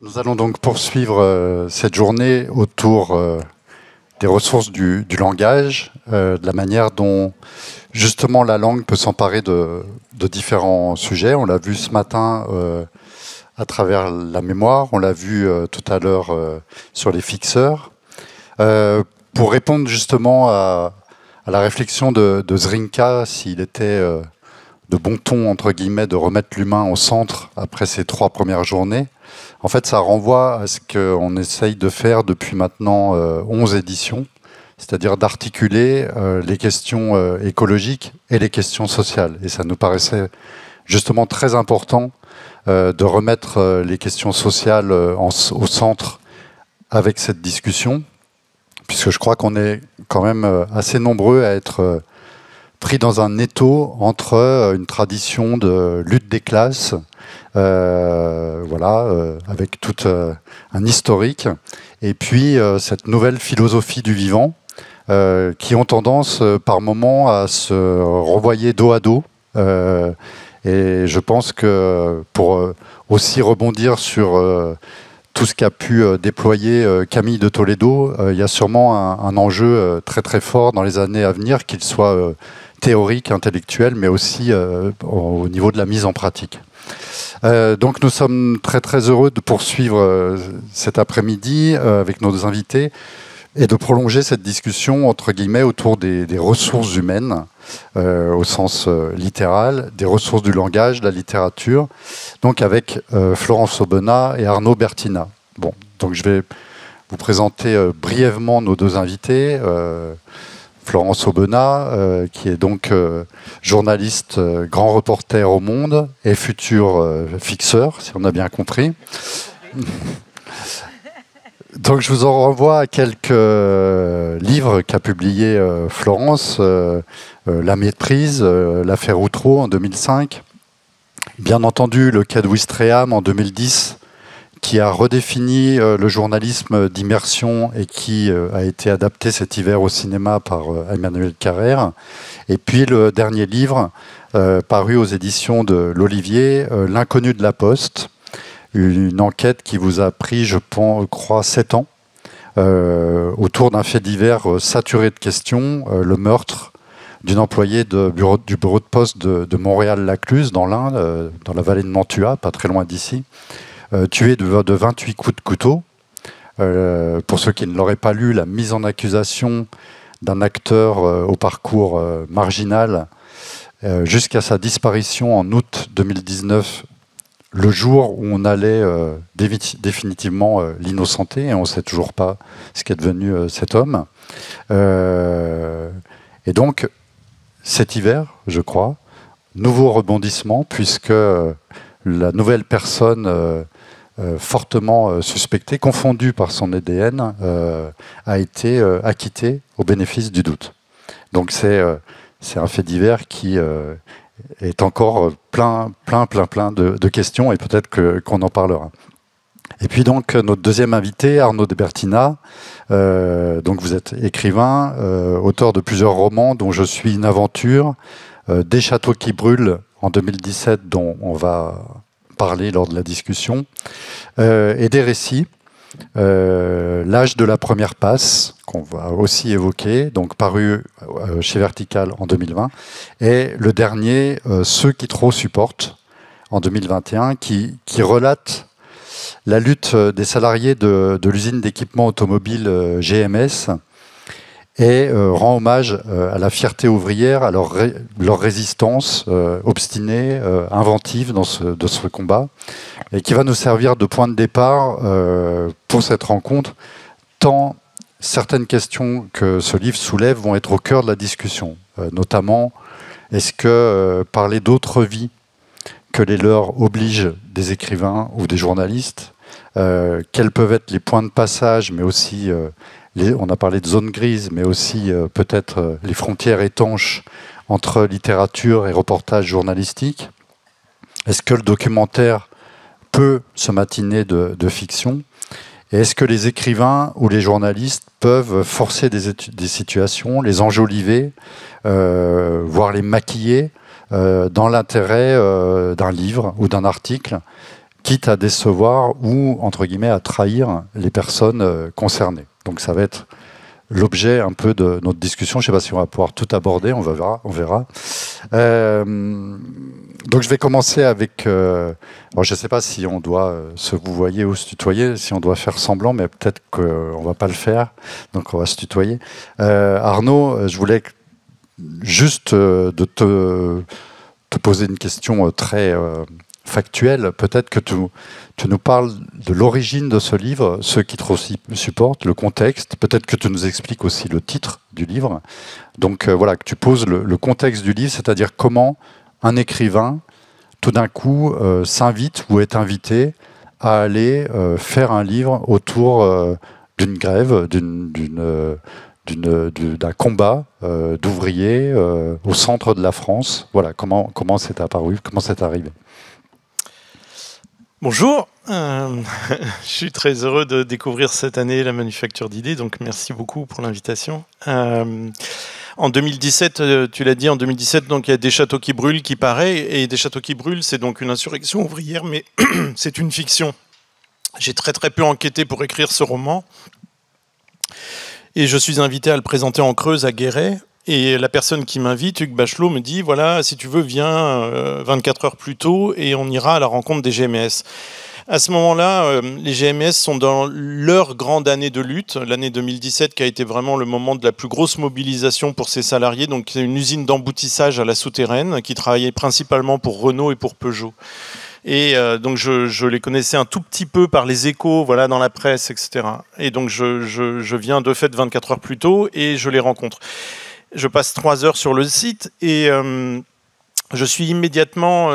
Nous allons donc poursuivre cette journée autour des ressources du langage, de la manière dont justement la langue peut s'emparer de différents sujets. On l'a vu ce matin à travers la mémoire, on l'a vu tout à l'heure sur les fixeurs. Pour répondre justement à la réflexion de Zrinka, s'il était de bon ton, entre guillemets, de remettre l'humain au centre après ces 3 premières journées, en fait, ça renvoie à ce qu'on essaye de faire depuis maintenant 11 éditions, c'est-à-dire d'articuler les questions écologiques et les questions sociales. Et ça nous paraissait justement très important de remettre les questions sociales au centre avec cette discussion, puisque je crois qu'on est quand même assez nombreux à être pris dans un étau entre une tradition de lutte des classes, avec tout un historique, et puis cette nouvelle philosophie du vivant, qui ont tendance par moments à se renvoyer dos à dos. Et je pense que pour aussi rebondir sur tout ce qu'a pu déployer Camille de Toledo, il y a sûrement un enjeu très très fort dans les années à venir, qu'il soit théorique, intellectuel, mais aussi au niveau de la mise en pratique. Donc nous sommes très très heureux de poursuivre cet après-midi avec nos invités et de prolonger cette discussion entre guillemets autour des ressources humaines au sens littéral, des ressources du langage, de la littérature, donc avec Florence Aubenas et Arnaud Bertina. Bon, donc je vais vous présenter brièvement nos 2 invités. Florence Aubenas, qui est donc journaliste, grand reporter au Monde et futur fixeur, si on a bien compris. Donc je vous en renvoie à quelques livres qu'a publié Florence, La Méprise, l'affaire Outreau en 2005, bien entendu le cas de Ouistreham en 2010, qui a redéfini le journalisme d'immersion et qui a été adapté cet hiver au cinéma par Emmanuel Carrère. Et puis le dernier livre, paru aux éditions de l'Olivier, L'inconnu de la Poste, une enquête qui vous a pris, je crois, 7 ans, autour d'un fait divers saturé de questions, le meurtre d'une employée du bureau de poste de Montréal-Lacluse, dans l'Ain, dans la vallée de Mantua, pas très loin d'ici, tué de 28 coups de couteau. Pour ceux qui ne l'auraient pas lu, la mise en accusation d'un acteur au parcours marginal jusqu'à sa disparition en août 2019, le jour où on allait définitivement l'innocenter, et on ne sait toujours pas ce qu'est devenu cet homme. Et donc, cet hiver, je crois, nouveau rebondissement, puisque la nouvelle personne fortement suspectée, confondue par son ADN, a été acquittée au bénéfice du doute. Donc c'est un fait divers qui est encore plein de questions, et peut-être qu'on en parlera. Et puis donc notre deuxième invité, Arnaud Bertina. Donc vous êtes écrivain, auteur de plusieurs romans, dont Je suis une aventure, Des châteaux qui brûlent en 2017, dont on va parler lors de la discussion, et des récits. L'âge de la première passe, qu'on va aussi évoquer, donc paru chez Vertical en 2020, et le dernier, Ceux qui trop supportent, en 2021, qui relate la lutte des salariés de l'usine d'équipement automobile GMS, et rend hommage à la fierté ouvrière, à leur résistance obstinée, inventive dans ce combat, et qui va nous servir de point de départ pour cette rencontre, tant certaines questions que ce livre soulève vont être au cœur de la discussion. Notamment, est-ce que parler d'autres vies que les leurs oblige des écrivains ou des journalistes? Quels peuvent être les points de passage, mais aussi... on a parlé de zones grises, mais aussi peut-être les frontières étanches entre littérature et reportage journalistique. Est-ce que le documentaire peut se matiner de fiction? Et est-ce que les écrivains ou les journalistes peuvent forcer des situations, les enjoliver, voire les maquiller dans l'intérêt d'un livre ou d'un article, quitte à décevoir ou, entre guillemets, à trahir les personnes concernées. Donc ça va être l'objet un peu de notre discussion. Je ne sais pas si on va pouvoir tout aborder, on verra. Donc je vais commencer avec... alors je ne sais pas si on doit se vouvoyer ou se tutoyer, si on doit faire semblant, mais peut-être qu'on ne va pas le faire, donc on va se tutoyer. Arnaud, je voulais juste de te poser une question très factuelle. Peut-être que tu nous parles de l'origine de ce livre, ceux qui te supportent, le contexte. Peut-être que tu nous expliques aussi le titre du livre. Donc voilà, que tu poses le contexte du livre, c'est-à-dire comment un écrivain, tout d'un coup, s'invite ou est invité à aller faire un livre autour d'une grève, d'un combat d'ouvriers au centre de la France. Voilà, comment c'est apparu, comment c'est arrivé. Bonjour, je suis très heureux de découvrir cette année la Manufacture d'idées, donc merci beaucoup pour l'invitation. En 2017, tu l'as dit, en 2017, donc, il y a Des châteaux qui brûlent qui paraît, et Des châteaux qui brûlent, c'est donc une insurrection ouvrière, mais c'est une fiction. J'ai très peu enquêté pour écrire ce roman, et je suis invité à le présenter en Creuse à Guéret. Et la personne qui m'invite, Hugues Bachelot, me dit, voilà, si tu veux, viens 24 heures plus tôt et on ira à la rencontre des GMS. À ce moment-là, les GMS sont dans leur grande année de lutte, l'année 2017 qui a été vraiment le moment de la plus grosse mobilisation pour ces salariés. Donc c'est une usine d'emboutissage à la souterraine qui travaillait principalement pour Renault et pour Peugeot. Et donc je les connaissais un tout petit peu par les échos, voilà, dans la presse, etc. Et donc je viens de fait 24 heures plus tôt et je les rencontre. Je passe 3 heures sur le site et je suis immédiatement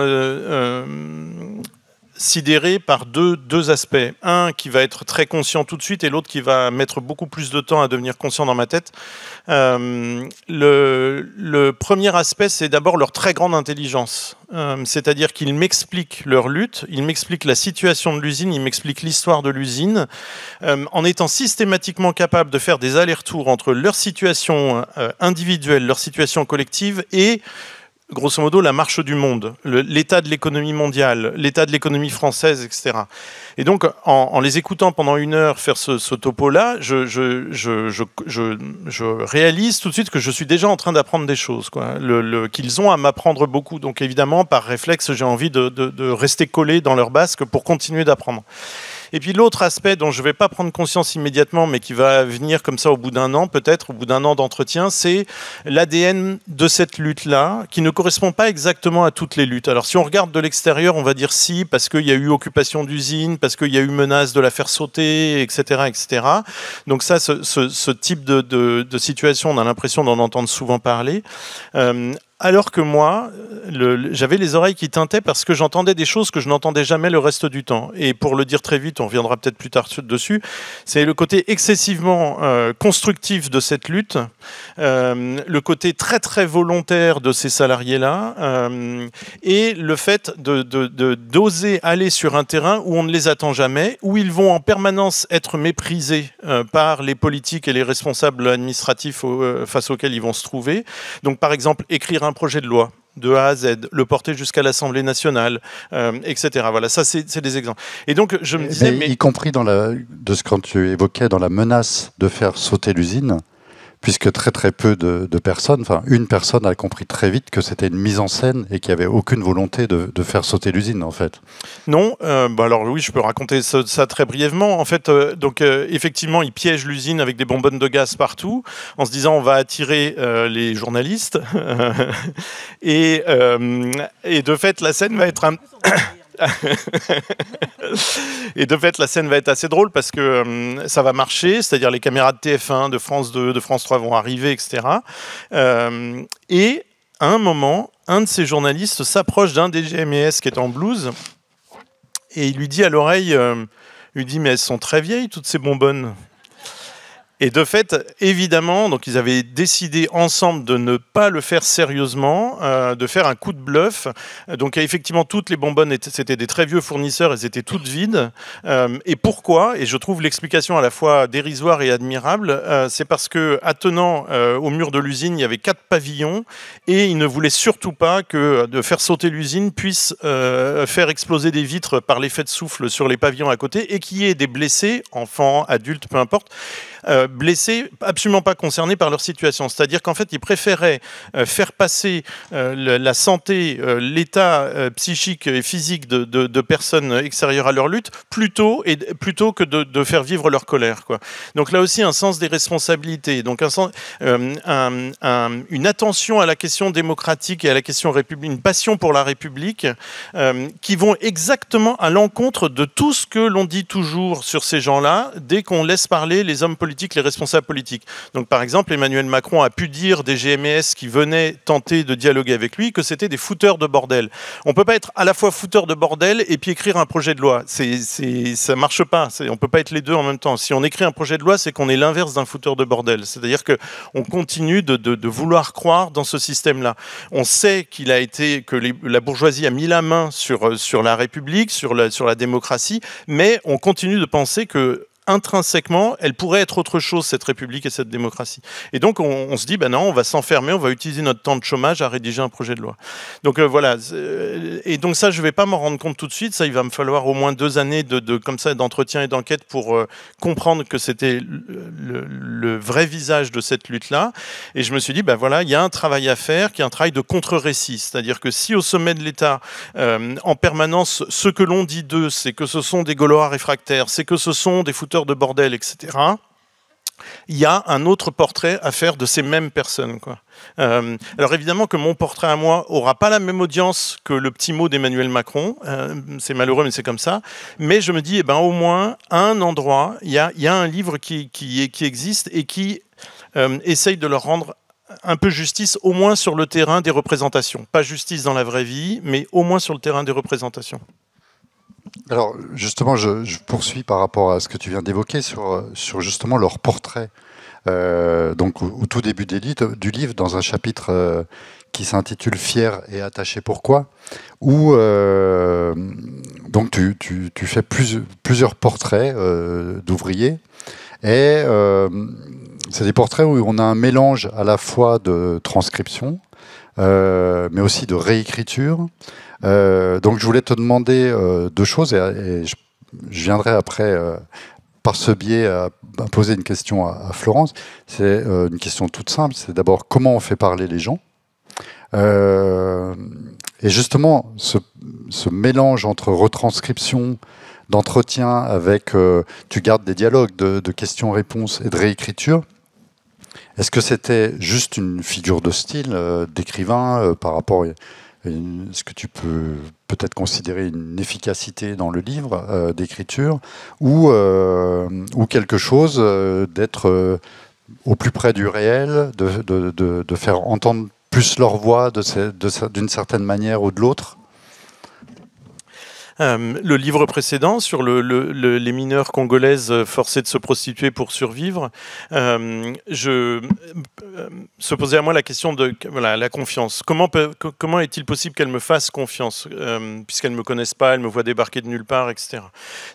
sidéré par deux aspects. Un qui va être très conscient tout de suite et l'autre qui va mettre beaucoup plus de temps à devenir conscient dans ma tête. Le premier aspect, c'est d'abord leur très grande intelligence. C'est-à-dire qu'ils m'expliquent leur lutte, ils m'expliquent la situation de l'usine, ils m'expliquent l'histoire de l'usine, en étant systématiquement capables de faire des allers-retours entre leur situation individuelle, leur situation collective et grosso modo, la marche du monde, l'état de l'économie mondiale, l'état de l'économie française, etc. Et donc, en les écoutant pendant 1 heure faire ce topo-là, je réalise tout de suite que je suis déjà en train d'apprendre des choses, quoi, qu'ils ont à m'apprendre beaucoup. Donc, évidemment, par réflexe, j'ai envie de rester collé dans leur basque pour continuer d'apprendre. Et puis l'autre aspect dont je ne vais pas prendre conscience immédiatement, mais qui va venir comme ça au bout d'1 an, peut-être, au bout d'1 an d'entretien, c'est l'ADN de cette lutte-là, qui ne correspond pas exactement à toutes les luttes. Alors si on regarde de l'extérieur, on va dire si, parce qu'il y a eu occupation d'usine, parce qu'il y a eu menace de la faire sauter, etc. etc. Donc ça, ce type de situation, on a l'impression d'en entendre souvent parler. Alors que moi, j'avais les oreilles qui tintaient parce que j'entendais des choses que je n'entendais jamais le reste du temps. Et pour le dire très vite, on reviendra peut-être plus tard dessus, c'est le côté excessivement constructif de cette lutte, le côté très volontaire de ces salariés-là, et le fait d'oser aller sur un terrain où on ne les attend jamais, où ils vont en permanence être méprisés par les politiques et les responsables administratifs face auxquels ils vont se trouver. Donc par exemple, écrire un projet de loi de A à Z, le porter jusqu'à l'Assemblée nationale, etc. Voilà, ça c'est des exemples. Et donc je me disais... Mais y compris de ce que tu évoquais dans la menace de faire sauter l'usine, puisque très peu de personnes, enfin une personne a compris très vite que c'était une mise en scène et qu'il n'y avait aucune volonté de faire sauter l'usine en fait. Non, alors oui, je peux raconter ça très brièvement. En fait, effectivement, ils piègent l'usine avec des bonbonnes de gaz partout, en se disant on va attirer les journalistes. et de fait, la scène va être un... Et de fait, la scène va être assez drôle parce que ça va marcher, c'est-à-dire les caméras de TF1, de France 2, de France 3 vont arriver, etc. Et à un moment, un de ces journalistes s'approche d'un des GMS qui est en blouse et il lui dit à l'oreille, lui dit mais elles sont très vieilles toutes ces bonbonnes. Et de fait, évidemment, donc ils avaient décidé ensemble de ne pas le faire sérieusement, de faire un coup de bluff. Donc effectivement, toutes les bonbonnes, c'était des très vieux fournisseurs, elles étaient toutes vides. Et pourquoi? Et je trouve l'explication à la fois dérisoire et admirable. C'est parce que, attenant au mur de l'usine, il y avait 4 pavillons et ils ne voulaient surtout pas que de faire sauter l'usine puisse faire exploser des vitres par l'effet de souffle sur les pavillons à côté et qu'il y ait des blessés, enfants, adultes, peu importe, blessés, absolument pas concernés par leur situation. C'est-à-dire qu'en fait, ils préféraient faire passer la santé, l'état psychique et physique de personnes extérieures à leur lutte plutôt que de faire vivre leur colère, quoi. Donc là aussi, un sens des responsabilités, donc une attention à la question démocratique et à la question républicaine, une passion pour la République qui vont exactement à l'encontre de tout ce que l'on dit toujours sur ces gens-là dès qu'on laisse parler les hommes politiques, les responsables politiques. Donc par exemple, Emmanuel Macron a pu dire des GMS qui venaient tenter de dialoguer avec lui que c'était des fouteurs de bordel. On ne peut pas être à la fois fouteur de bordel et puis écrire un projet de loi. Ça ne marche pas. On ne peut pas être les deux en même temps. Si on écrit un projet de loi, c'est qu'on est l'inverse d'un fouteur de bordel. C'est-à-dire qu'on continue de vouloir croire dans ce système-là. On sait que la bourgeoisie a mis la main sur la République, sur la démocratie, mais on continue de penser que intrinsèquement, elle pourrait être autre chose, cette République et cette démocratie. Et donc, on se dit, ben non, on va s'enfermer, on va utiliser notre temps de chômage à rédiger un projet de loi. Donc voilà. Et donc ça, je ne vais pas m'en rendre compte tout de suite. Ça, il va me falloir au moins 2 années comme ça d'entretien et d'enquête pour comprendre que c'était le vrai visage de cette lutte-là. Et je me suis dit, ben voilà, il y a un travail à faire, qui est un travail de contre-récit. C'est-à-dire que si au sommet de l'État, en permanence, ce que l'on dit d'eux, c'est que ce sont des Gaulois réfractaires, c'est que ce sont des fouteurs de bordel, etc., il y a un autre portrait à faire de ces mêmes personnes, quoi. Alors évidemment que mon portrait à moi aura pas la même audience que le petit mot d'Emmanuel Macron, c'est malheureux mais c'est comme ça, mais je me dis, au moins à un endroit, il y a un livre qui existe et qui essaye de leur rendre un peu justice, au moins sur le terrain des représentations. Pas justice dans la vraie vie, mais au moins sur le terrain des représentations. Alors justement, je poursuis par rapport à ce que tu viens d'évoquer sur justement leur portrait. Donc au tout début du livre, dans un chapitre qui s'intitule « Fier et attaché pourquoi ?», où donc tu fais plusieurs portraits d'ouvriers, et c'est des portraits où on a un mélange à la fois de transcription, mais aussi de réécriture. Donc je voulais te demander 2 choses, et je viendrai après par ce biais à poser une question à Florence. C'est une question toute simple, c'est d'abord comment on fait parler les gens, et justement ce mélange entre retranscription, d'entretien avec tu gardes des dialogues de questions-réponses et de réécriture. Est-ce que c'était juste une figure de style d'écrivain par rapport à ce que tu peux peut-être considérer une efficacité dans le livre d'écriture, ou quelque chose d'être au plus près du réel, de faire entendre plus leur voix d'une certaine manière ou de l'autre? Le livre précédent sur les mineurs congolaises forcées de se prostituer pour survivre, se posait à moi la question de la confiance. Comment est-il possible qu'elles me fassent confiance, puisqu'elles ne me connaissent pas, elles me voient débarquer de nulle part, etc.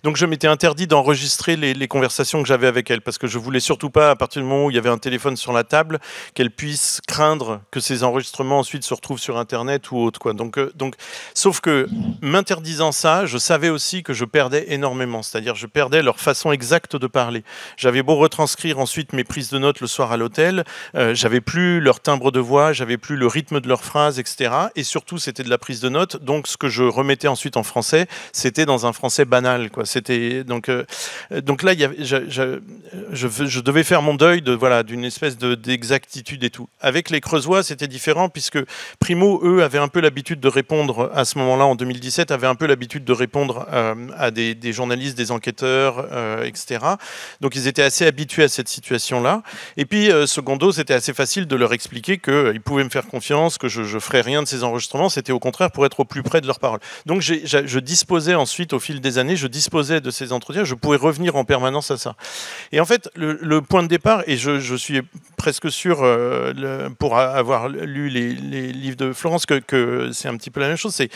Donc je m'étais interdit d'enregistrer les conversations que j'avais avec elles, parce que je voulais surtout pas, à partir du moment où il y avait un téléphone sur la table, qu'elles puissent craindre que ces enregistrements ensuite se retrouvent sur Internet ou autre, quoi. Donc, sauf que m'interdisant ça, je savais aussi que je perdais énormément, c'est-à-dire je perdais leur façon exacte de parler. J'avais beau retranscrire ensuite mes prises de notes le soir à l'hôtel, j'avais plus leur timbre de voix, j'avais plus le rythme de leurs phrases, etc. Et surtout, c'était de la prise de notes, donc ce que je remettais ensuite en français, c'était dans un français banal, quoi. C'était donc là, je devais faire mon deuil d'une espèce d'exactitude et tout. Avec les Creusois, c'était différent, puisque Primo, eux, avaient un peu l'habitude de répondre à ce moment-là, en 2017, avaient un peu l'habitude l'habitude de répondre à des journalistes, des enquêteurs, etc. Donc ils étaient assez habitués à cette situation-là. Et puis, secondo, c'était assez facile de leur expliquer qu'ils pouvaient me faire confiance, que je ne ferais rien de ces enregistrements. C'était au contraire pour être au plus près de leurs paroles. Donc je disposais ensuite, au fil des années, je disposais de ces entretiens. Je pouvais revenir en permanence à ça. Et en fait, le point de départ, et je suis presque sûr, pour avoir lu les livres de Florence, que c'est un petit peu la même chose, c'est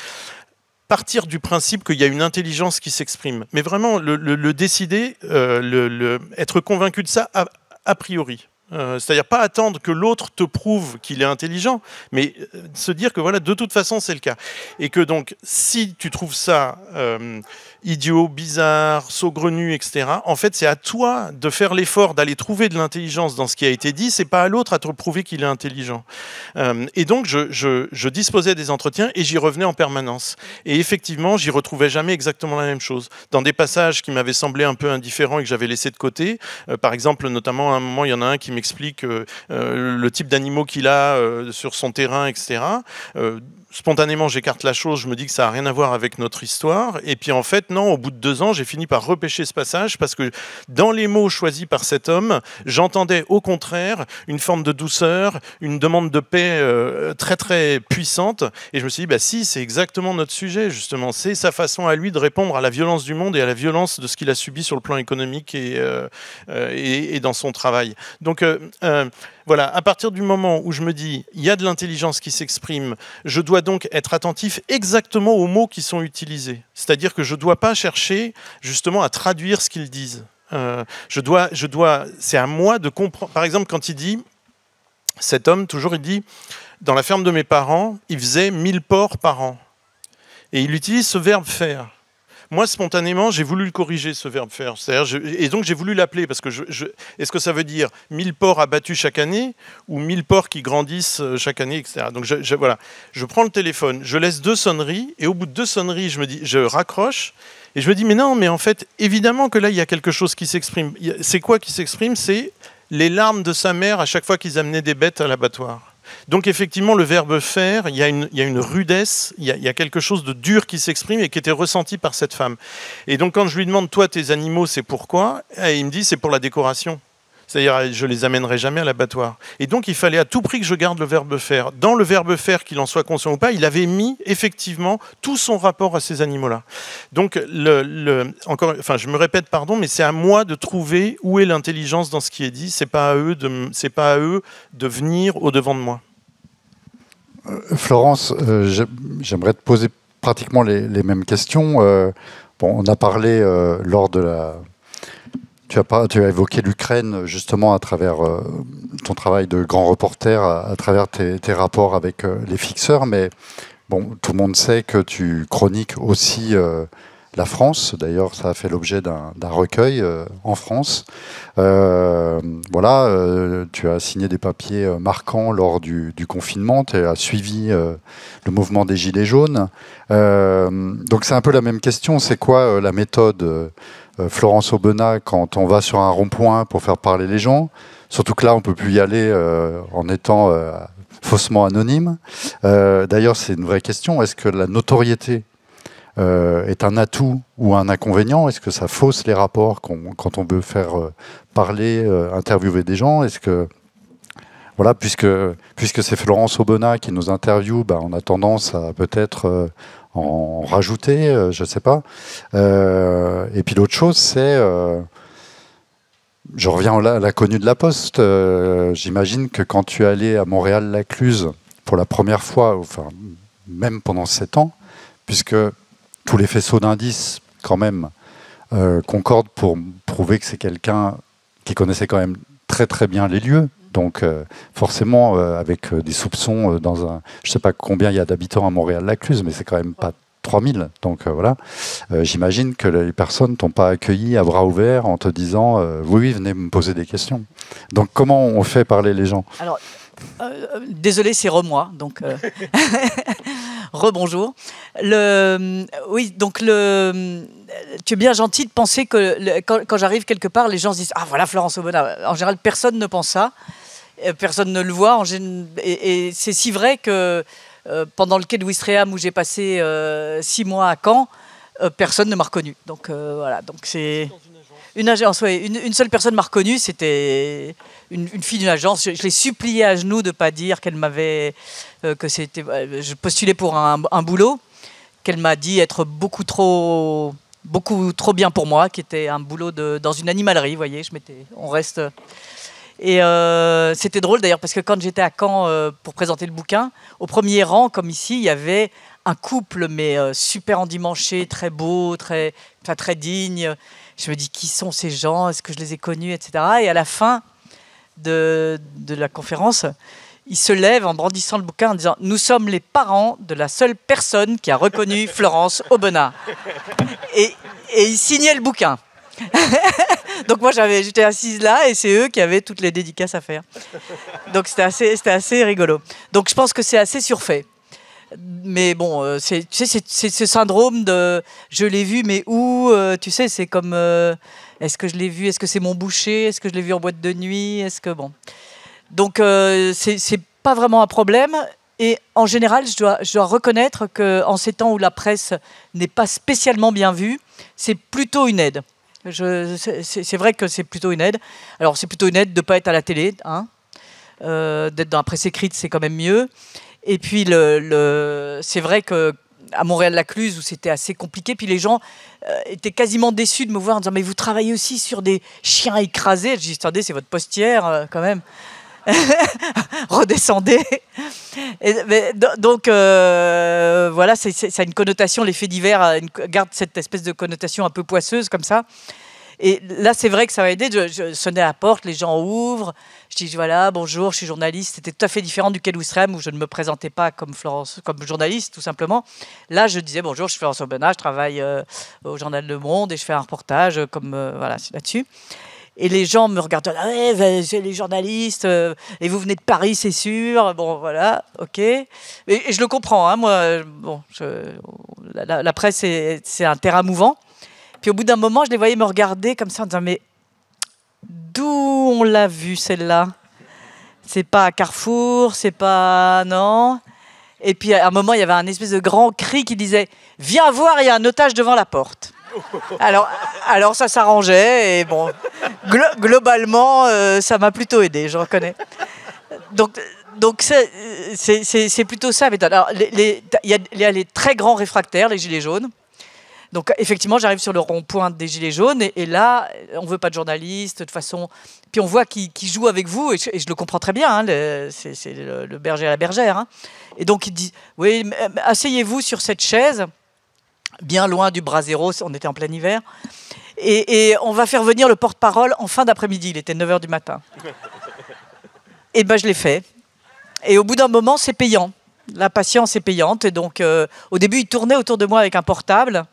partir du principe qu'il y a une intelligence qui s'exprime. Mais vraiment, le décider, être convaincu de ça a priori. C'est-à-dire pas attendre que l'autre te prouve qu'il est intelligent, mais se dire que voilà, de toute façon, c'est le cas. Et que donc, si tu trouves ça idiot, bizarre, saugrenu, etc., en fait, c'est à toi de faire l'effort d'aller trouver de l'intelligence dans ce qui a été dit, c'est pas à l'autre à te prouver qu'il est intelligent. Et donc, je disposais des entretiens et j'y revenais en permanence. Et effectivement, j'y retrouvais jamais exactement la même chose. Dans des passages qui m'avaient semblé un peu indifférents et que j'avais laissé de côté, par exemple, notamment à un moment, il y en a un qui m'explique le type d'animaux qu'il a sur son terrain, etc. Spontanément, j'écarte la chose, je me dis que ça n'a rien à voir avec notre histoire. Et puis en fait, non, au bout de 2 ans, j'ai fini par repêcher ce passage parce que dans les mots choisis par cet homme, j'entendais au contraire une forme de douceur, une demande de paix très très puissante. Et je me suis dit, bah si, c'est exactement notre sujet, justement. C'est sa façon à lui de répondre à la violence du monde et à la violence de ce qu'il a subi sur le plan économique et dans son travail. Donc voilà, à partir du moment où je me dis, il y a de l'intelligence qui s'exprime, je dois donc être attentif exactement aux mots qui sont utilisés. C'est-à-dire que je ne dois pas chercher justement à traduire ce qu'ils disent. C'est à moi de comprendre. Par exemple, quand il dit, cet homme, toujours, il dit, dans la ferme de mes parents, il faisait 1000 porcs par an. Et il utilise ce verbe faire. Moi, spontanément, j'ai voulu le corriger, ce verbe faire. Et donc, j'ai voulu l'appeler, parce que est-ce que ça veut dire 1000 porcs abattus chaque année, ou 1000 porcs qui grandissent chaque année, etc. Donc, voilà. Je prends le téléphone, je laisse 2 sonneries, et au bout de 2 sonneries, je raccroche, et je me dis, mais non, mais en fait, évidemment que là, il y a quelque chose qui s'exprime. C'est quoi qui s'exprime? C'est les larmes de sa mère à chaque fois qu'ils amenaient des bêtes à l'abattoir. Donc effectivement, le verbe faire, il y a une rudesse, il y a quelque chose de dur qui s'exprime et qui était ressenti par cette femme. Et donc quand je lui demande, toi, tes animaux, c'est pourquoi? Et il me dit, c'est pour la décoration. C'est-à-dire, je les amènerai jamais à l'abattoir. Et donc, il fallait à tout prix que je garde le verbe faire. Dans le verbe faire, qu'il en soit conscient ou pas, il avait mis effectivement tout son rapport à ces animaux-là. Donc, je me répète, pardon, mais c'est à moi de trouver où est l'intelligence dans ce qui est dit. C'est pas à eux de venir au devant de moi. Florence, j'aimerais te poser pratiquement les mêmes questions. On a parlé lors de la... Tu as évoqué l'Ukraine justement à travers ton travail de grand reporter, à travers tes rapports avec les fixeurs, mais bon, tout le monde sait que tu chroniques aussi la France. D'ailleurs, ça a fait l'objet d'un recueil en France. Tu as signé des papiers marquants lors du confinement, tu as suivi le mouvement des Gilets jaunes. Donc c'est un peu la même question, c'est quoi la méthode Florence Aubenas quand on va sur un rond-point pour faire parler les gens? Surtout que là, on ne peut plus y aller en étant faussement anonyme. D'ailleurs, c'est une vraie question. Est-ce que la notoriété est un atout ou un inconvénient? Est-ce que ça fausse les rapports quand on veut faire parler, interviewer des gens? Est-ce que, voilà, puisque c'est Florence Aubenas qui nous interviewe, on a tendance à peut-être en rajouter, je ne sais pas. Et puis l'autre chose, c'est... je reviens à la connue de la Poste. J'imagine que quand tu es allé à Montréal-Lacluse pour la première fois, enfin, même pendant 7 ans, puisque tous les faisceaux d'indices, quand même, concordent pour prouver que c'est quelqu'un qui connaissait quand même très très bien les lieux. Donc forcément, avec des soupçons dans un... Je ne sais pas combien il y a d'habitants à Montréal-Lacluse, mais c'est quand même pas 3000. Donc voilà, j'imagine que les personnes ne t'ont pas accueilli à bras ouverts en te disant oui, venez me poser des questions. Donc comment on fait parler les gens? Alors, désolé, c'est moi, donc rebonjour. Oui, donc tu es bien gentil de penser que quand j'arrive quelque part, les gens se disent ah voilà Florence Aubenas. En général, personne ne pense ça, personne ne le voit. Et c'est si vrai que pendant le quai de Ouistreham où j'ai passé 6 mois à Caen, personne ne m'a reconnu. Donc voilà, donc c'est une agence, ouais, une seule personne m'a reconnu, c'était une fille d'une agence. Je l'ai suppliée à genoux de ne pas dire qu'elle m'avait, que c'était, je postulais pour un boulot qu'elle m'a dit être beaucoup trop bien pour moi, qui était un boulot dans une animalerie, vous voyez, on reste. Et c'était drôle d'ailleurs parce que quand j'étais à Caen pour présenter le bouquin, au premier rang, comme ici, il y avait un couple, mais super endimanché, très beau, très digne. Je me dis, qui sont ces gens? Est-ce que je les ai connus, etc. Et à la fin de la conférence, il se lève en brandissant le bouquin en disant « Nous sommes les parents de la seule personne qui a reconnu Florence Aubenas. » Et il signait le bouquin. Donc moi, j'étais assise là et c'est eux qui avaient toutes les dédicaces à faire. Donc c'était assez rigolo. Donc je pense que c'est assez surfait. Mais bon, c'est ce syndrome de « je l'ai vu, mais où ?» Tu sais, c'est comme est-ce que je l'ai vu? Est-ce que c'est mon boucher? Est-ce que je l'ai vu en boîte de nuit? Est-ce que bon. Donc c'est pas vraiment un problème. Et en général, je dois reconnaître qu'en ces temps où la presse n'est pas spécialement bien vue, c'est plutôt une aide. C'est vrai que c'est plutôt une aide. Alors c'est plutôt une aide de ne pas être à la télé, hein. D'être dans la presse écrite, c'est quand même mieux. Et puis c'est vrai que à Montréal-Lacluse, où c'était assez compliqué, puis les gens étaient quasiment déçus de me voir en disant « Mais vous travaillez aussi sur des chiens écrasés ?» Je dis « Attendez, c'est votre postière, quand même. » Redescendez. Donc voilà, ça a une connotation, les faits divers gardent cette espèce de connotation un peu poisseuse comme ça. Et là, c'est vrai que ça m'a aidé. Je sonnais à la porte, les gens ouvrent. Je dis voilà, bonjour, je suis journaliste. C'était tout à fait différent du Quai Louistrem où je ne me présentais pas comme journaliste, tout simplement. Là, je disais bonjour, je suis Florence Aubenas, je travaille au journal Le Monde et je fais un reportage voilà, là-dessus. Et les gens me regardent, ah ouais, c'est les journalistes, et vous venez de Paris, c'est sûr. Bon, voilà, ok. Et je le comprends, hein, moi. Bon, la presse, c'est un terrain mouvant. Puis au bout d'un moment, je les voyais me regarder comme ça en disant, mais d'où on l'a vue celle-là? C'est pas à Carrefour, c'est pas non. Et puis à un moment, il y avait un espèce de grand cri qui disait, viens voir, il y a un otage devant la porte. Alors ça s'arrangeait et bon, globalement, ça m'a plutôt aidé, je reconnais. Donc c'est plutôt ça. Alors il y a les très grands réfractaires, les gilets jaunes. Donc effectivement, j'arrive sur le rond-point des gilets jaunes et là, on veut pas de journalistes de toute façon. Puis on voit qu'ils jouent avec vous et je le comprends très bien. Hein, c'est le berger à la bergère. Hein. Et donc il dit, oui, asseyez-vous sur cette chaise. Bien loin du brasero, on était en plein hiver. Et on va faire venir le porte-parole en fin d'après-midi, il était 9h du matin. Et ben je l'ai fait. Et au bout d'un moment, c'est payant. La patience est payante. Et donc, au début, il tournait autour de moi avec un portable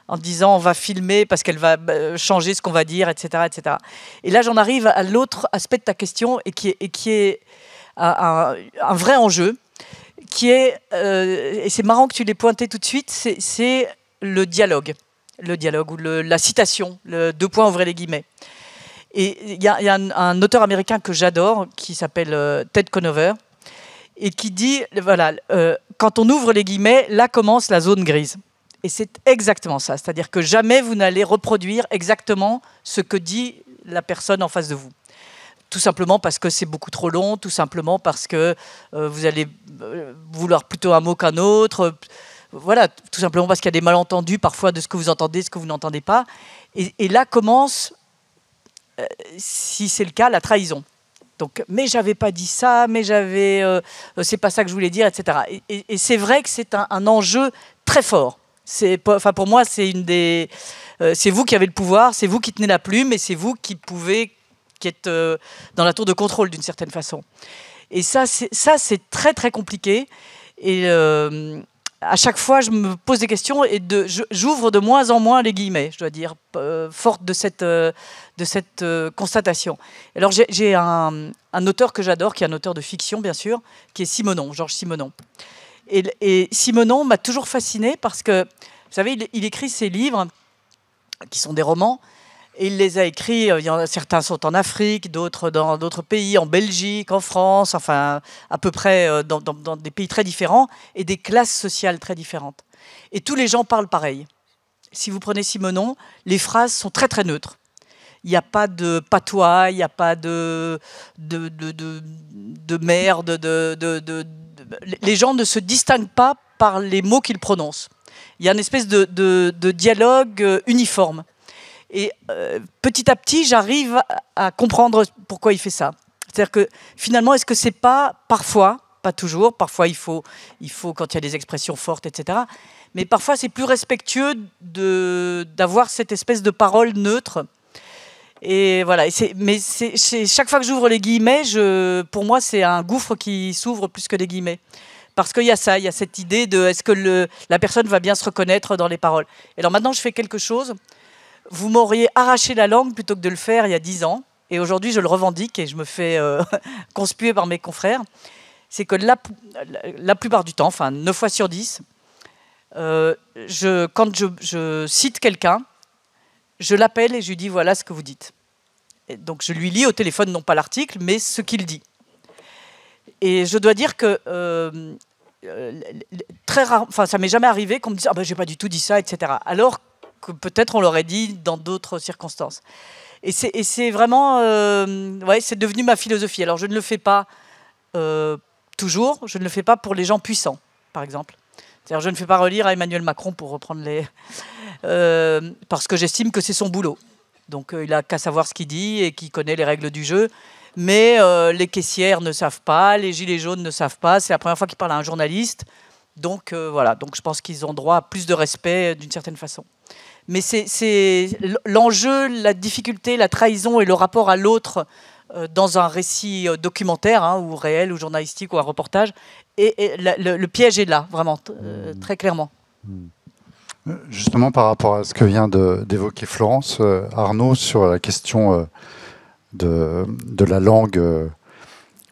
en disant on va filmer parce qu'elle va changer ce qu'on va dire, etc., etc. Et là, j'en arrive à l'autre aspect de ta question et qui est un vrai enjeu, qui est, et c'est marrant que tu l'aies pointé tout de suite, c'est le dialogue ou la citation, le 2 points, ouvrez les guillemets. Et il y a un auteur américain que j'adore qui s'appelle Ted Conover et qui dit, voilà, quand on ouvre les guillemets, là commence la zone grise. Et c'est exactement ça, c'est-à-dire que jamais vous n'allez reproduire exactement ce que dit la personne en face de vous. Tout simplement parce que c'est beaucoup trop long, tout simplement parce que vous allez vouloir plutôt un mot qu'un autre. Voilà, tout simplement parce qu'il y a des malentendus parfois de ce que vous entendez, ce que vous n'entendez pas. Et là commence, si c'est le cas, la trahison. Donc, mais j'avais pas dit ça, mais c'est pas ça que je voulais dire, etc. Et c'est vrai que c'est un enjeu très fort. Pour moi, c'est vous qui avez le pouvoir, c'est vous qui tenez la plume, et c'est vous qui êtes dans la tour de contrôle d'une certaine façon. Et ça, c'est très très compliqué. Et à chaque fois, je me pose des questions et j'ouvre de moins en moins les guillemets, je dois dire, forte de cette constatation. Alors j'ai un auteur que j'adore, qui est un auteur de fiction, bien sûr, qui est Simenon, Georges Simenon. Et Simenon m'a toujours fasciné parce que, vous savez, il écrit ses livres, qui sont des romans, et il les a écrits, certains sont en Afrique, d'autres dans d'autres pays, en Belgique, en France, enfin à peu près dans des pays très différents et des classes sociales très différentes. Et tous les gens parlent pareil. si vous prenez Simenon, les phrases sont très très neutres. Il n'y a pas de patois, il n'y a pas de merde. Les gens ne se distinguent pas par les mots qu'ils prononcent. Il y a une espèce de dialogue uniforme. Et petit à petit, j'arrive à comprendre pourquoi il fait ça. C'est-à-dire que finalement, est-ce que c'est pas parfois, pas toujours, parfois il faut quand il y a des expressions fortes, etc. Mais parfois c'est plus respectueux d'avoir cette espèce de parole neutre. Et voilà. Mais chaque fois que j'ouvre les guillemets, pour moi c'est un gouffre qui s'ouvre plus que des guillemets. Parce qu'il y a ça, il y a cette idée de est-ce que la personne va bien se reconnaître dans les paroles. Et alors maintenant je fais quelque chose. Vous m'auriez arraché la langue plutôt que de le faire il y a 10 ans. Et aujourd'hui, je le revendique et je me fais conspuer par mes confrères. C'est que la plupart du temps, enfin 9 fois sur 10, quand je cite quelqu'un, je l'appelle et je lui dis voilà ce que vous dites. Et donc je lui lis au téléphone, non pas l'article, mais ce qu'il dit. Et je dois dire que très rare, enfin ça m'est jamais arrivé qu'on me dise ah ben j'ai pas du tout dit ça, etc. Alors que peut-être on l'aurait dit dans d'autres circonstances. Et c'est vraiment, ouais, c'est devenu ma philosophie. Alors je ne le fais pas toujours, je ne le fais pas pour les gens puissants, par exemple. C'est-à-dire je ne fais pas relire à Emmanuel Macron pour reprendre parce que j'estime que c'est son boulot. Donc il n'a qu'à savoir ce qu'il dit et qu'il connaît les règles du jeu. Mais les caissières ne savent pas, les gilets jaunes ne savent pas. C'est la première fois qu'ils parlent à un journaliste. Donc voilà, donc je pense qu'ils ont droit à plus de respect d'une certaine façon. Mais c'est l'enjeu, la difficulté, la trahison et le rapport à l'autre dans un récit documentaire, hein, ou réel, ou journalistique, ou un reportage. Et le piège est là, vraiment, très clairement. Justement, par rapport à ce que vient d'évoquer Florence, Arnaud, sur la question de la langue,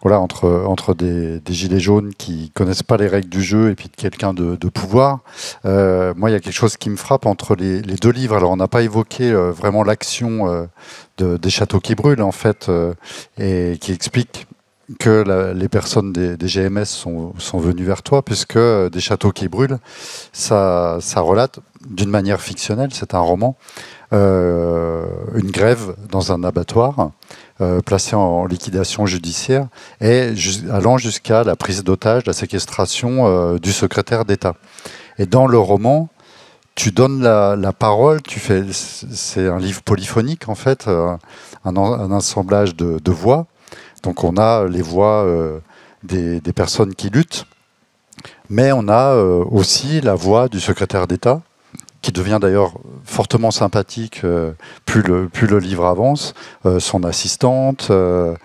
voilà, entre des gilets jaunes qui connaissent pas les règles du jeu et puis quelqu'un de pouvoir. Moi, il y a quelque chose qui me frappe entre les deux livres. Alors, on n'a pas évoqué vraiment l'action des châteaux qui brûlent, en fait, et qui explique que les personnes des GMS sont venues vers toi, puisque des châteaux qui brûlent, ça relate d'une manière fictionnelle, c'est un roman, une grève dans un abattoir, placé en liquidation judiciaire, et allant jusqu'à la prise d'otage, la séquestration du secrétaire d'État. Et dans le roman, tu donnes la parole, c'est un livre polyphonique en fait, un assemblage de voix. Donc on a les voix des personnes qui luttent, mais on a aussi la voix du secrétaire d'État, qui devient d'ailleurs fortement sympathique plus le livre avance, son assistante, un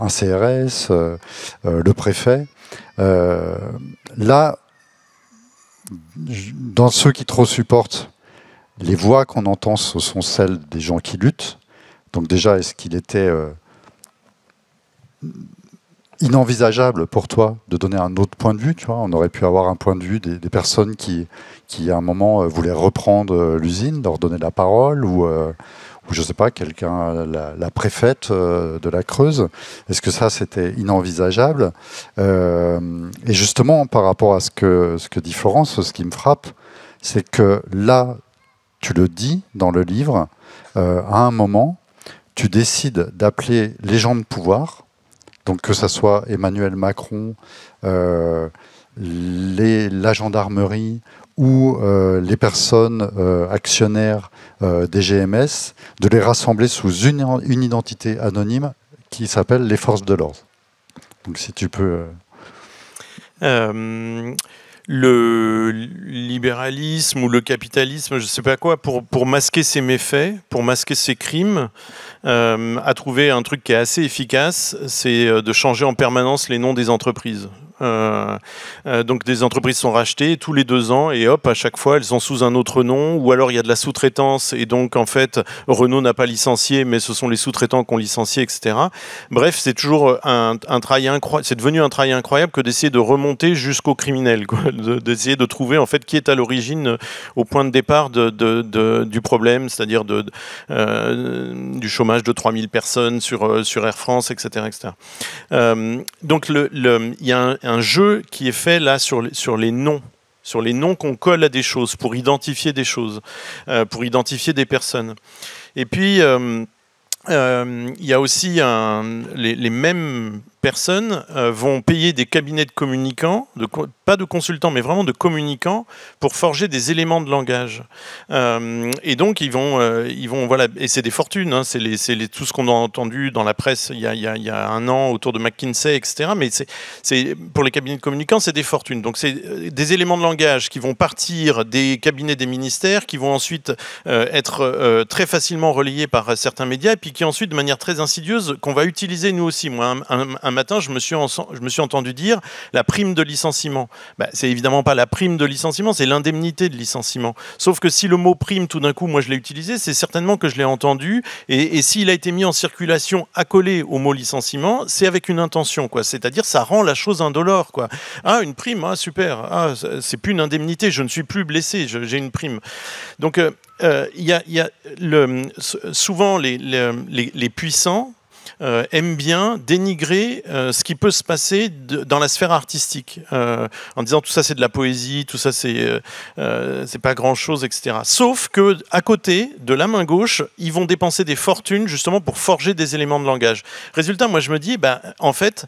CRS, le préfet. Là, dans ceux qui trop supportent, les voix qu'on entend, ce sont celles des gens qui luttent. Donc déjà, est-ce qu'il était inenvisageable pour toi de donner un autre point de vue, tu vois? On aurait pu avoir un point de vue des personnes qui à un moment voulaient reprendre l'usine, leur donner la parole, ou je ne sais pas, quelqu'un, la préfète de la Creuse. Est-ce que ça, c'était inenvisageable? Et justement, par rapport à ce que dit Florence, ce qui me frappe, c'est que là, tu le dis dans le livre, à un moment, tu décides d'appeler les gens de pouvoir, donc que ce soit Emmanuel Macron, la gendarmerie ou les personnes actionnaires des GMS, de les rassembler sous une identité anonyme qui s'appelle les forces de l'ordre. Donc si tu peux... Le libéralisme ou le capitalisme, je ne sais pas quoi, pour masquer ses méfaits, pour masquer ses crimes, a trouvé un truc qui est assez efficace, c'est de changer en permanence les noms des entreprises. Donc des entreprises sont rachetées tous les 2 ans et hop, à chaque fois elles sont sous un autre nom, ou alors il y a de la sous-traitance et donc en fait Renault n'a pas licencié mais ce sont les sous-traitants qui ont licencié, etc. Bref, c'est toujours un travail incroyable, c'est devenu un travail incroyable que d'essayer de remonter jusqu'au criminel, quoi. D'essayer de trouver en fait qui est à l'origine, au point de départ du problème, c'est-à-dire du chômage de 3000 personnes sur Air France, etc. Donc il y a un jeu qui est fait là sur les noms sur les noms qu'on colle à des choses pour identifier des choses, pour identifier des personnes. Et puis, il y a aussi les mêmes personnes vont payer des cabinets de communicants, pas de consultants, mais vraiment de communicants, pour forger des éléments de langage. Et donc ils vont voilà, et c'est des fortunes. Hein, c'est tout ce qu'on a entendu dans la presse il y a un an autour de McKinsey, etc. Mais c'est pour les cabinets de communicants, c'est des fortunes. Donc c'est des éléments de langage qui vont partir des cabinets des ministères, qui vont ensuite être très facilement relayés par certains médias, et puis qui ensuite, de manière très insidieuse, qu'on va utiliser nous aussi. Moi, un matin, je me suis entendu dire la prime de licenciement. Ben, c'est évidemment pas la prime de licenciement, c'est l'indemnité de licenciement. Sauf que si le mot prime, tout d'un coup, moi je l'ai utilisé, c'est certainement que je l'ai entendu, et s'il a été mis en circulation accolé au mot licenciement, c'est avec une intention, quoi. C'est-à-dire, ça rend la chose indolore, quoi. Ah, une prime, ah super, ah, c'est plus une indemnité, je ne suis plus blessé, j'ai une prime. Donc, souvent les puissants aiment bien dénigrer ce qui peut se passer dans la sphère artistique, en disant tout ça c'est de la poésie, tout ça c'est pas grand chose, etc. Sauf que à côté de la main gauche, ils vont dépenser des fortunes justement pour forger des éléments de langage. Résultat, moi je me dis, en fait,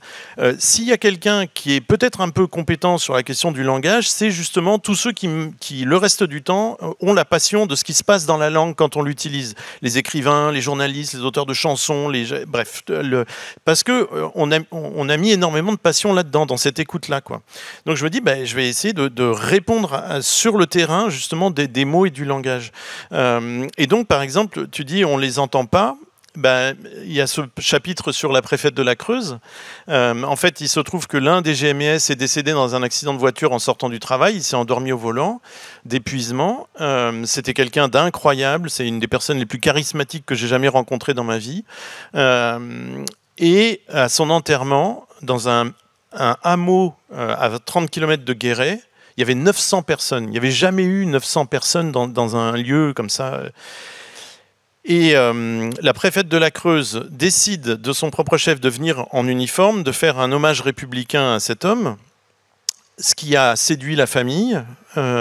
s'il y a quelqu'un qui est peut-être un peu compétent sur la question du langage, c'est justement tous ceux qui le reste du temps ont la passion de ce qui se passe dans la langue quand on l'utilise. Les écrivains, les journalistes, les auteurs de chansons, bref. Parce que on a mis énormément de passion là-dedans, dans cette écoute-là, quoi. Donc je me dis, je vais essayer de répondre sur le terrain justement des mots et du langage. Et donc, par exemple, tu dis on les entend pas. Il y a ce chapitre sur la préfète de la Creuse. En fait, il se trouve que l'un des GMS est décédé dans un accident de voiture en sortant du travail. Il s'est endormi au volant, d'épuisement. C'était quelqu'un d'incroyable. C'est une des personnes les plus charismatiques que j'ai jamais rencontrées dans ma vie. Et à son enterrement, dans un hameau à 30 km de Guéret, il y avait 900 personnes. Il n'y avait jamais eu 900 personnes dans un lieu comme ça. Et la préfète de la Creuse décide de son propre chef de venir en uniforme, de faire un hommage républicain à cet homme, ce qui a séduit la famille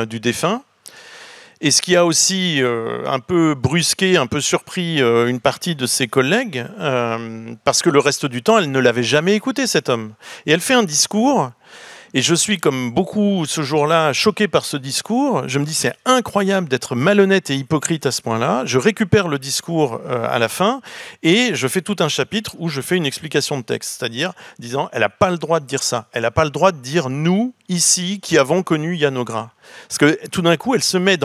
du défunt, et ce qui a aussi un peu brusqué, un peu surpris une partie de ses collègues, parce que le reste du temps, elle ne l'avait jamais écouté, cet homme. Et elle fait un discours. Et je suis, comme beaucoup ce jour-là, choqué par ce discours. Je me dis, c'est incroyable d'être malhonnête et hypocrite à ce point-là. Je récupère le discours à la fin et je fais tout un chapitre où je fais une explication de texte. C'est-à-dire, disant, elle n'a pas le droit de dire ça. Elle n'a pas le droit de dire nous, ici, qui avons connu Yann Augras. Parce que tout d'un coup, elle se met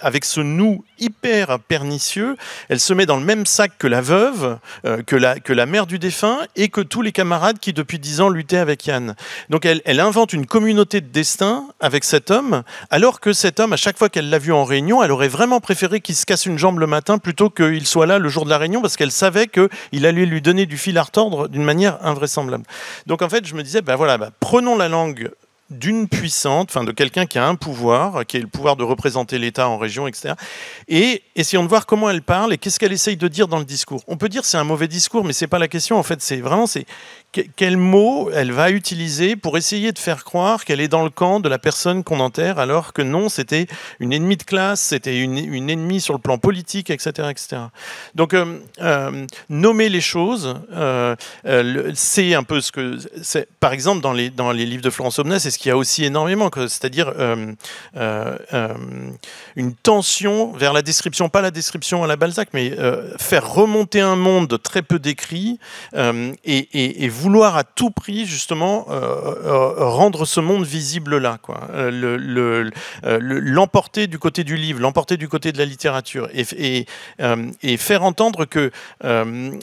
avec ce nous hyper pernicieux, elle se met dans le même sac que la veuve, que la mère du défunt et que tous les camarades qui depuis 10 ans luttaient avec Yann. Donc elle invente une communauté de destin avec cet homme, alors que cet homme, à chaque fois qu'elle l'a vu en réunion, elle aurait vraiment préféré qu'il se casse une jambe le matin plutôt qu'il soit là le jour de la réunion, parce qu'elle savait qu'il allait lui donner du fil à retordre d'une manière invraisemblable. Donc en fait, je me disais, prenons la langue d'une puissante, de quelqu'un qui a un pouvoir, qui a le pouvoir de représenter l'État en région, etc. Et essayons de voir comment elle parle et qu'est-ce qu'elle essaye de dire dans le discours. On peut dire que c'est un mauvais discours, mais c'est pas la question. En fait, c'est quel mot elle va utiliser pour essayer de faire croire qu'elle est dans le camp de la personne qu'on enterre, alors que non, c'était une ennemie de classe, c'était une ennemie sur le plan politique, etc. etc. Donc, nommer les choses, c'est un peu ce que... Par exemple, dans les livres de Florence Aubenas, c'est ce qu'il y a aussi énormément, c'est-à-dire une tension vers la description, pas la description à la Balzac, mais faire remonter un monde très peu décrit et vouloir à tout prix justement rendre ce monde visible là, quoi. L'emporter du côté du livre, l'emporter du côté de la littérature et faire entendre que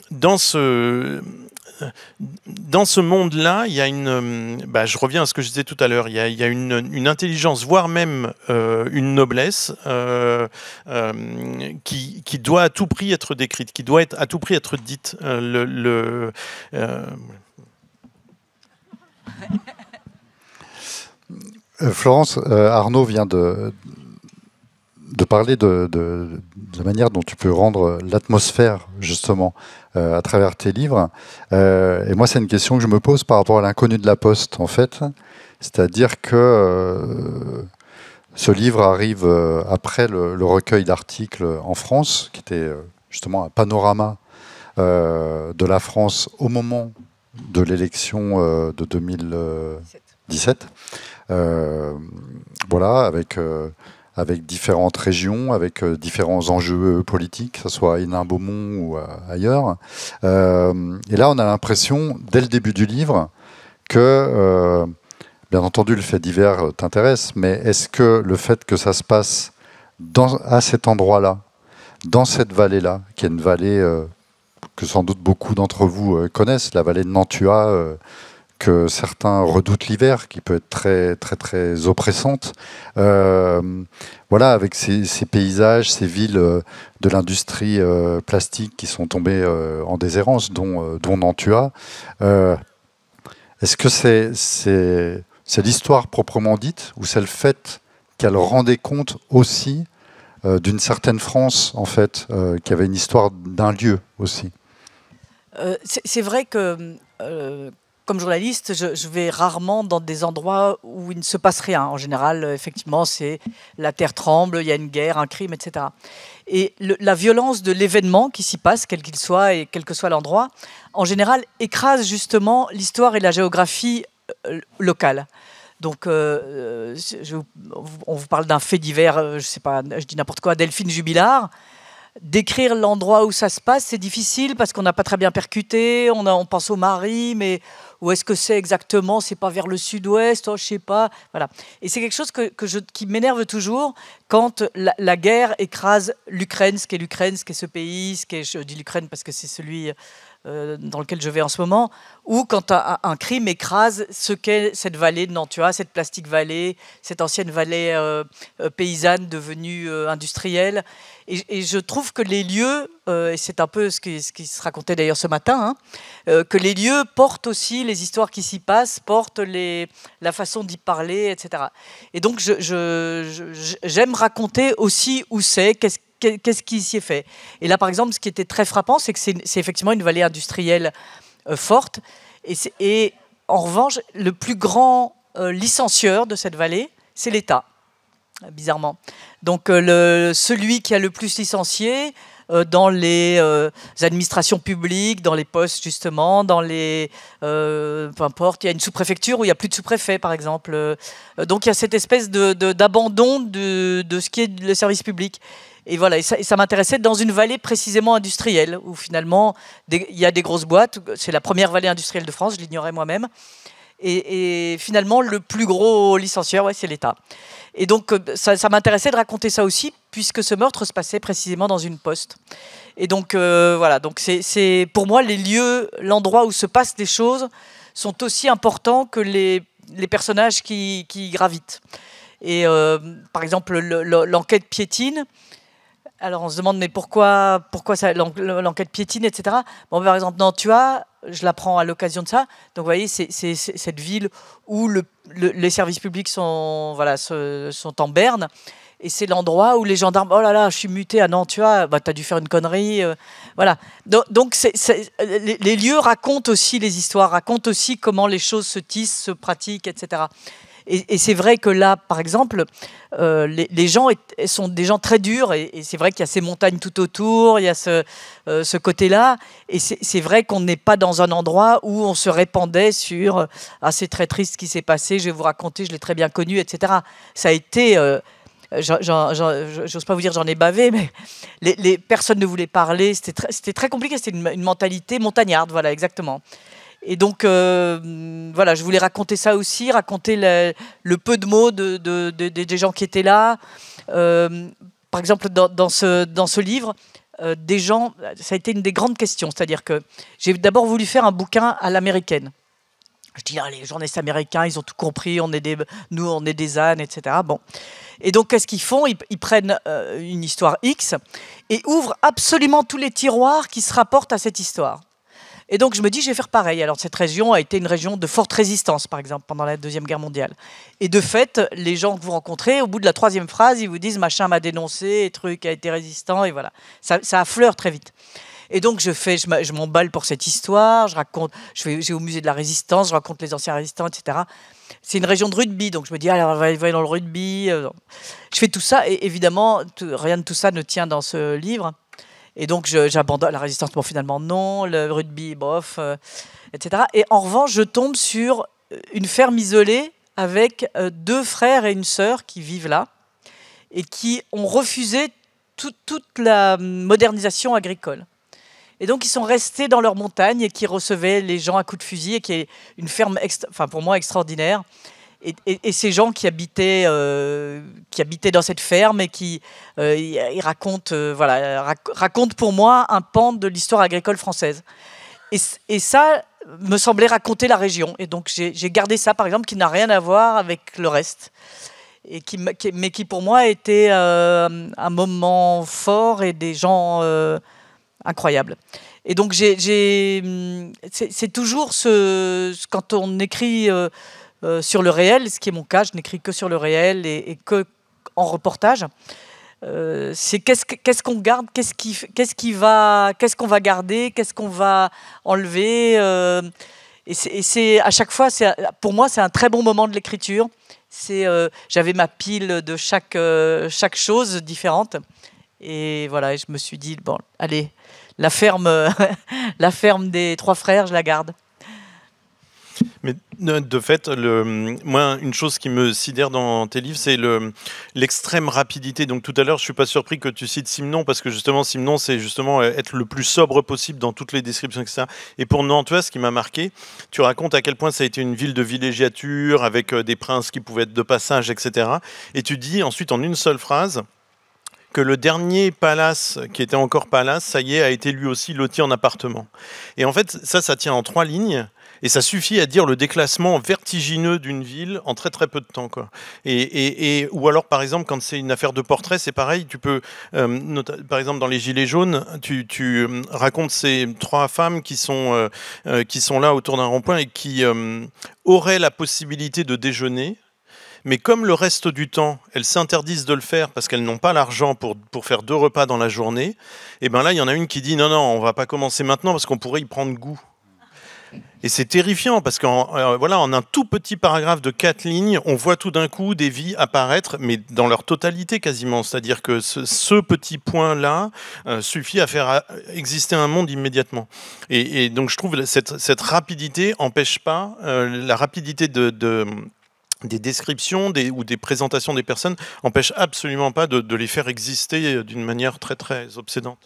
dans ce monde-là, il y a je reviens à ce que je disais tout à l'heure, il y a une intelligence, voire même une noblesse qui doit à tout prix être décrite, qui doit à tout prix être dite. Florence, Arnaud vient de parler de la manière dont tu peux rendre l'atmosphère, justement, à travers tes livres. Et moi, c'est une question que je me pose par rapport à l'inconnu de la Poste, en fait. C'est-à-dire que Ce livre arrive après le recueil d'articles en France, qui était justement un panorama de la France au moment de l'élection de 2017. Voilà, avec différentes régions, avec différents enjeux politiques, que ce soit à Hénin-Beaumont ou ailleurs. Et là, on a l'impression, dès le début du livre, que, bien entendu, le fait divers t'intéresse, mais est-ce que le fait que ça se passe à cet endroit-là, dans cette vallée-là, qui est une vallée que sans doute beaucoup d'entre vous connaissent, la vallée de Nantua, que certains redoutent l'hiver, qui peut être très, très, très oppressante. Voilà, avec ces paysages, ces villes de l'industrie plastique qui sont tombées en déshérence, dont Nantua. Est-ce que c'est l'histoire proprement dite, ou c'est le fait qu'elle rendait compte aussi d'une certaine France, en fait, qui avait une histoire d'un lieu aussi? C'est vrai que, comme journaliste, je vais rarement dans des endroits où il ne se passe rien. En général, effectivement, c'est la terre tremble, il y a une guerre, un crime, etc. Et la violence de l'événement qui s'y passe, quel qu'il soit et quel que soit l'endroit, en général, écrase justement l'histoire et la géographie locale. Donc, on vous parle d'un fait divers, je sais pas, je dis n'importe quoi, Delphine Jubilard. Décrire l'endroit où ça se passe, c'est difficile parce qu'on n'a pas très bien percuté. On pense au mari, mais où est-ce que c'est exactement? C'est pas vers le sud-ouest, oh, je sais pas. Voilà. Et c'est quelque chose qui m'énerve toujours quand la guerre écrase l'Ukraine, ce qu'est ce pays, je dis l'Ukraine parce que c'est celui dans lequel je vais en ce moment, ou quand un crime écrase ce qu'est cette vallée de Nantua, cette plastique vallée, cette ancienne vallée paysanne devenue industrielle. Et je trouve que les lieux, et c'est un peu ce qui se racontait d'ailleurs ce matin, que les lieux portent aussi les histoires qui s'y passent, portent la façon d'y parler, etc. Et donc j'aime raconter aussi où c'est, qu'est-ce qui s'y est fait. Et là, par exemple, ce qui était très frappant, c'est que c'est effectivement une vallée industrielle forte. Et en revanche, le plus grand licencieur de cette vallée, c'est l'État, bizarrement. Donc, celui qui a le plus licencié dans les administrations publiques, dans les postes, justement, dans les... peu importe, il y a une sous-préfecture où il n'y a plus de sous-préfet, par exemple. Donc, il y a cette espèce d'abandon de ce qui est le service public. Et voilà, et ça m'intéressait dans une vallée précisément industrielle, où finalement, il y a des grosses boîtes. C'est la première vallée industrielle de France, je l'ignorais moi-même. Et finalement, le plus gros licencieur, c'est l'État. Et donc, ça m'intéressait de raconter ça aussi, puisque ce meurtre se passait précisément dans une poste. Et donc, voilà, donc c'est pour moi, les lieux, l'endroit où se passent des choses sont aussi importants que les personnages qui gravitent. Et par exemple, l'enquête piétine. Alors on se demande mais pourquoi l'enquête piétine, etc. Bon, par exemple, Nantua, je l'apprends à l'occasion de ça. Donc vous voyez, c'est cette ville où les services publics sont en berne. Et c'est l'endroit où les gendarmes, oh là là, je suis muté à Nantua, bah, t'as dû faire une connerie. Voilà. Donc les lieux racontent aussi les histoires, racontent aussi comment les choses se tissent, se pratiquent, etc. Et c'est vrai que là, par exemple, les gens sont des gens très durs, et c'est vrai qu'il y a ces montagnes tout autour, il y a ce côté-là, et c'est vrai qu'on n'est pas dans un endroit où on se répandait sur « Ah, c'est très triste ce qui s'est passé, je vais vous raconter, je l'ai très bien connu, etc. » Ça a été... j'ose pas vous dire j'en ai bavé, mais les personnes ne voulaient parler, c'était très compliqué, c'était une mentalité montagnarde, voilà, exactement. Et donc, voilà, je voulais raconter ça aussi, raconter le peu de mots des gens qui étaient là. Par exemple, dans ce livre, des gens, ça a été une des grandes questions. C'est-à-dire que j'ai d'abord voulu faire un bouquin à l'américaine. Je dis, ah, les journalistes américains, ils ont tout compris, nous, on est des ânes, etc. Bon. Et donc, qu'est-ce qu'ils font ? Ils prennent une histoire X et ouvrent absolument tous les tiroirs qui se rapportent à cette histoire. Et donc, je me dis, je vais faire pareil. Alors, cette région a été une région de forte résistance, par exemple, pendant la Deuxième Guerre mondiale. Et de fait, les gens que vous rencontrez, au bout de la troisième phrase, ils vous disent, machin m'a dénoncé, truc a été résistant, et voilà. Ça affleure très vite. Et donc je m'emballe pour cette histoire, je vais au musée de la Résistance, je raconte les anciens résistants, etc. C'est une région de rugby, donc je me dis, alors on va aller dans le rugby. Je fais tout ça, et évidemment, rien de tout ça ne tient dans ce livre. Et donc j'abandonne la Résistance, bon finalement non, le rugby, bof, etc. Et en revanche, je tombe sur une ferme isolée avec 2 frères et une sœur qui vivent là, et qui ont refusé toute la modernisation agricole. Et donc, ils sont restés dans leur montagne et qui recevaient les gens à coups de fusil, et qui est une ferme, pour moi, extraordinaire. Et ces gens qui habitaient dans cette ferme et qui ils racontent pour moi un pan de l'histoire agricole française. Et ça me semblait raconter la région. Et donc, j'ai gardé ça, par exemple, qui n'a rien à voir avec le reste. Mais qui pour moi était un moment fort et des gens incroyables. Et donc c'est toujours quand on écrit sur le réel, ce qui est mon cas, je n'écris que sur le réel et que en reportage. C'est qu'est-ce qu'on garde, qu'est-ce qu'on va garder, qu'est-ce qu'on va enlever. Et c'est à chaque fois, pour moi, c'est un très bon moment de l'écriture. J'avais ma pile de chaque chose différente, et voilà, je me suis dit bon, allez, la ferme des 3 frères, je la garde. Mais de fait, moi, une chose qui me sidère dans tes livres, c'est l'extrême rapidité. Donc tout à l'heure, je ne suis pas surpris que tu cites Simon, parce que justement, Simon, c'est justement être le plus sobre possible dans toutes les descriptions, etc. Et pour Nantua, ce qui m'a marqué, tu racontes à quel point ça a été une ville de villégiature, avec des princes qui pouvaient être de passage, etc. Et tu dis ensuite, en une seule phrase, que le dernier palace, qui était encore palace, ça y est, a été lui aussi loti en appartement. Et en fait, ça tient en 3 lignes. Et ça suffit à dire le déclassement vertigineux d'une ville en très très peu de temps, quoi. Ou alors, par exemple, quand c'est une affaire de portrait, c'est pareil. Tu peux, par exemple, dans les Gilets jaunes, tu racontes ces 3 femmes qui sont là autour d'un rond-point et qui auraient la possibilité de déjeuner. Mais comme le reste du temps, elles s'interdisent de le faire parce qu'elles n'ont pas l'argent pour faire 2 repas dans la journée, et bien là, il y en a une qui dit non, on ne va pas commencer maintenant parce qu'on pourrait y prendre goût. Et c'est terrifiant parce qu'en un tout petit paragraphe de 4 lignes, on voit tout d'un coup des vies apparaître, mais dans leur totalité quasiment. C'est-à-dire que ce petit point-là suffit à faire exister un monde immédiatement. Et donc je trouve cette rapidité n'empêche pas la rapidité des descriptions ou des présentations des personnes n'empêche absolument pas de les faire exister d'une manière très très obsédante.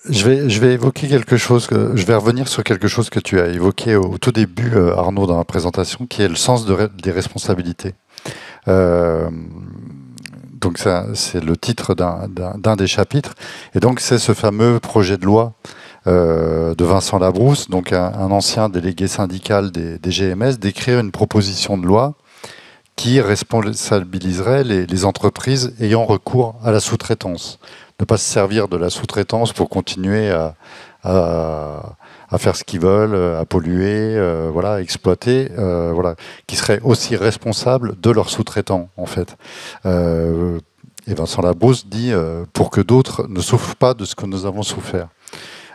Je vais évoquer quelque chose, je vais revenir sur quelque chose que tu as évoqué au tout début, Arnaud, dans la présentation, qui est le sens des responsabilités. Donc c'est le titre d'un des chapitres, et donc c'est ce fameux projet de loi de Vincent Labrousse, donc un ancien délégué syndical des GMS, d'écrire une proposition de loi qui responsabiliserait les entreprises ayant recours à la sous-traitance. Ne pas se servir de la sous-traitance pour continuer à faire ce qu'ils veulent, à polluer, à exploiter, qui seraient aussi responsables de leurs sous-traitants, en fait. Et Vincent Labrousse dit pour que d'autres ne souffrent pas de ce que nous avons souffert.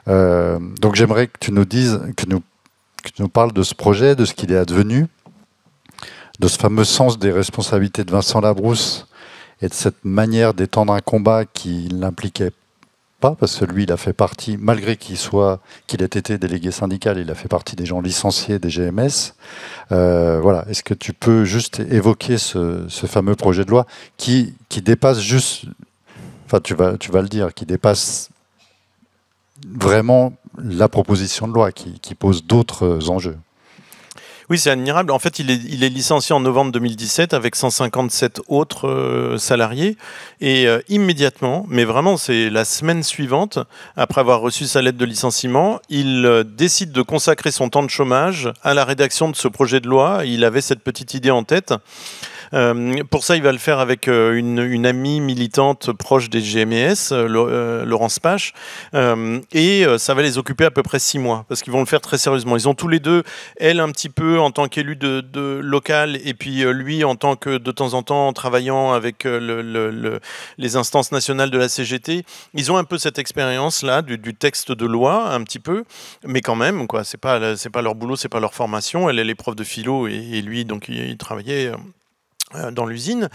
Donc j'aimerais que tu nous dises, que tu nous parles de ce projet, de ce qu'il est advenu, de ce fameux sens des responsabilités de Vincent Labrousse et de cette manière d'étendre un combat qui ne l'impliquait pas, parce que lui, il a fait partie, malgré qu'il ait été délégué syndical, il a fait partie des gens licenciés des GMS. Est-ce que tu peux juste évoquer ce fameux projet de loi qui dépasse juste, enfin tu vas le dire, qui dépasse vraiment la proposition de loi, qui pose d'autres enjeux? Oui, c'est admirable. En fait, il est licencié en novembre 2017 avec 157 autres salariés. Et immédiatement, mais vraiment c'est la semaine suivante, après avoir reçu sa lettre de licenciement, il décide de consacrer son temps de chômage à la rédaction de ce projet de loi. Il avait cette petite idée en tête. Pour ça, il va le faire avec une amie militante proche des GMS, Laurence Pache, et ça va les occuper à peu près 6 mois, parce qu'ils vont le faire très sérieusement. Ils ont tous les deux, elle un petit peu en tant qu'élu de local, et puis lui en tant que, de temps en temps, en travaillant avec les instances nationales de la CGT, ils ont un peu cette expérience-là du texte de loi, un petit peu, mais quand même, quoi, c'est pas leur boulot, c'est pas leur formation. Elle est prof de philo, et lui, donc, il travaillait dans l'usine.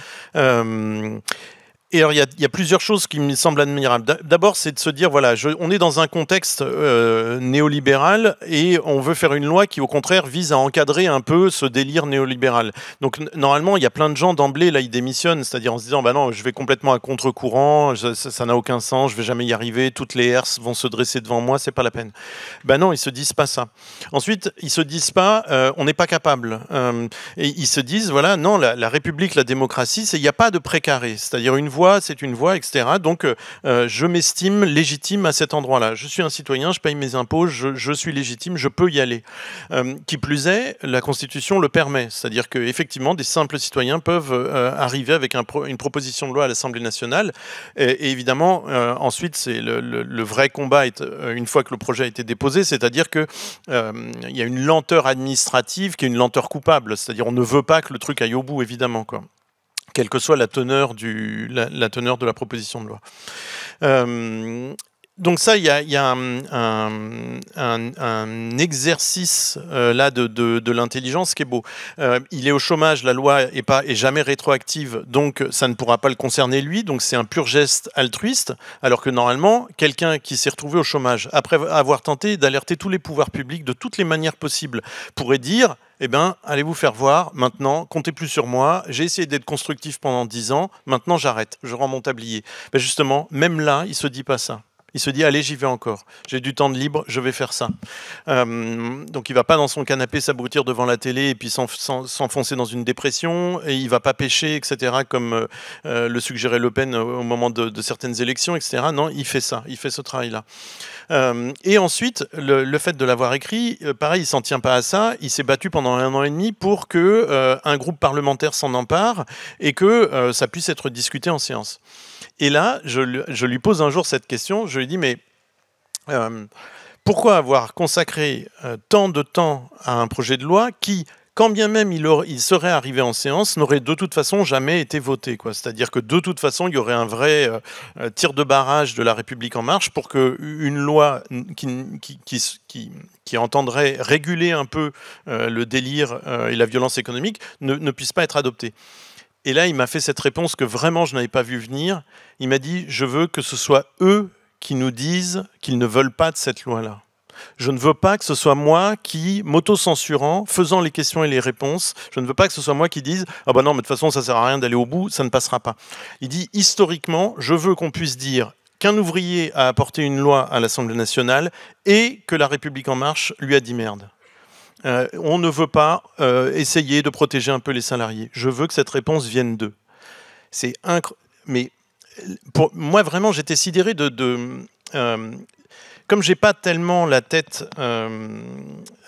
Et alors, il y a plusieurs choses qui me semblent admirables. D'abord, c'est de se dire, voilà, on est dans un contexte néolibéral et on veut faire une loi qui, au contraire, vise à encadrer un peu ce délire néolibéral. Donc, normalement, il y a plein de gens d'emblée, là, ils démissionnent, c'est-à-dire en se disant, bah non, je vais complètement à contre-courant, ça n'a aucun sens, je vais jamais y arriver, toutes les herses vont se dresser devant moi, c'est pas la peine. Ben non, ils se disent pas ça. Ensuite, ils se disent pas, on n'est pas capable. Et ils se disent, voilà, non, la République, la démocratie, il n'y a pas de précaré, c'est-à-dire une voix, c'est une voix, etc. Donc, je m'estime légitime à cet endroit-là. Je suis un citoyen, je paye mes impôts, je suis légitime, je peux y aller. Qui plus est, la Constitution le permet. C'est-à-dire qu'effectivement, des simples citoyens peuvent arriver avec une proposition de loi à l'Assemblée nationale. Et évidemment, ensuite, c'est le vrai combat, une fois que le projet a été déposé, c'est-à-dire qu'il y a une lenteur administrative qui est une lenteur coupable. C'est-à-dire on ne veut pas que le truc aille au bout, évidemment, quoi, quelle que soit la teneur de la proposition de loi. Donc ça, il y a un exercice là de l'intelligence qui est beau. Il est au chômage, la loi est jamais rétroactive, donc ça ne pourra pas le concerner lui, donc c'est un pur geste altruiste, alors que normalement, quelqu'un qui s'est retrouvé au chômage, après avoir tenté d'alerter tous les pouvoirs publics de toutes les manières possibles, pourrait dire, eh bien, allez vous faire voir, maintenant, comptez plus sur moi, j'ai essayé d'être constructif pendant 10 ans, maintenant j'arrête, je rends mon tablier. Ben justement, même là, il ne se dit pas ça. Il se dit, allez, j'y vais encore. J'ai du temps de libre, je vais faire ça. Donc, il ne va pas dans son canapé s'abrutir devant la télé et puis s'enfoncer dans une dépression. Et il ne va pas pêcher, etc., comme le suggérait Le Pen au moment de certaines élections, etc. Non, il fait ça, il fait ce travail-là. Et ensuite, le fait de l'avoir écrit, pareil, il ne s'en tient pas à ça. Il s'est battu pendant 1 an et demi pour qu'un groupe parlementaire s'en empare et que ça puisse être discuté en séance. Et là, je lui pose un jour cette question, je lui dis, mais pourquoi avoir consacré tant de temps à un projet de loi qui, quand bien même il serait arrivé en séance, n'aurait de toute façon jamais été voté, quoi. C'est-à-dire que de toute façon, il y aurait un vrai tir de barrage de La République En Marche pour qu'une loi qui entendrait réguler un peu le délire et la violence économique ne puisse pas être adoptée. Et là, il m'a fait cette réponse que vraiment je n'avais pas vu venir. Il m'a dit, je veux que ce soit eux qui nous disent qu'ils ne veulent pas de cette loi-là. Je ne veux pas que ce soit moi qui, m'auto-censurant, faisant les questions et les réponses, je ne veux pas que ce soit moi qui dise « Ah ben non, mais de toute façon, ça ne sert à rien d'aller au bout, ça ne passera pas. » Il dit, historiquement, je veux qu'on puisse dire qu'un ouvrier a apporté une loi à l'Assemblée nationale et que La République En Marche lui a dit merde. On ne veut pas essayer de protéger un peu les salariés. Je veux que cette réponse vienne d'eux. C'est mais pour moi, vraiment, j'étais sidéré comme j'ai pas tellement la tête...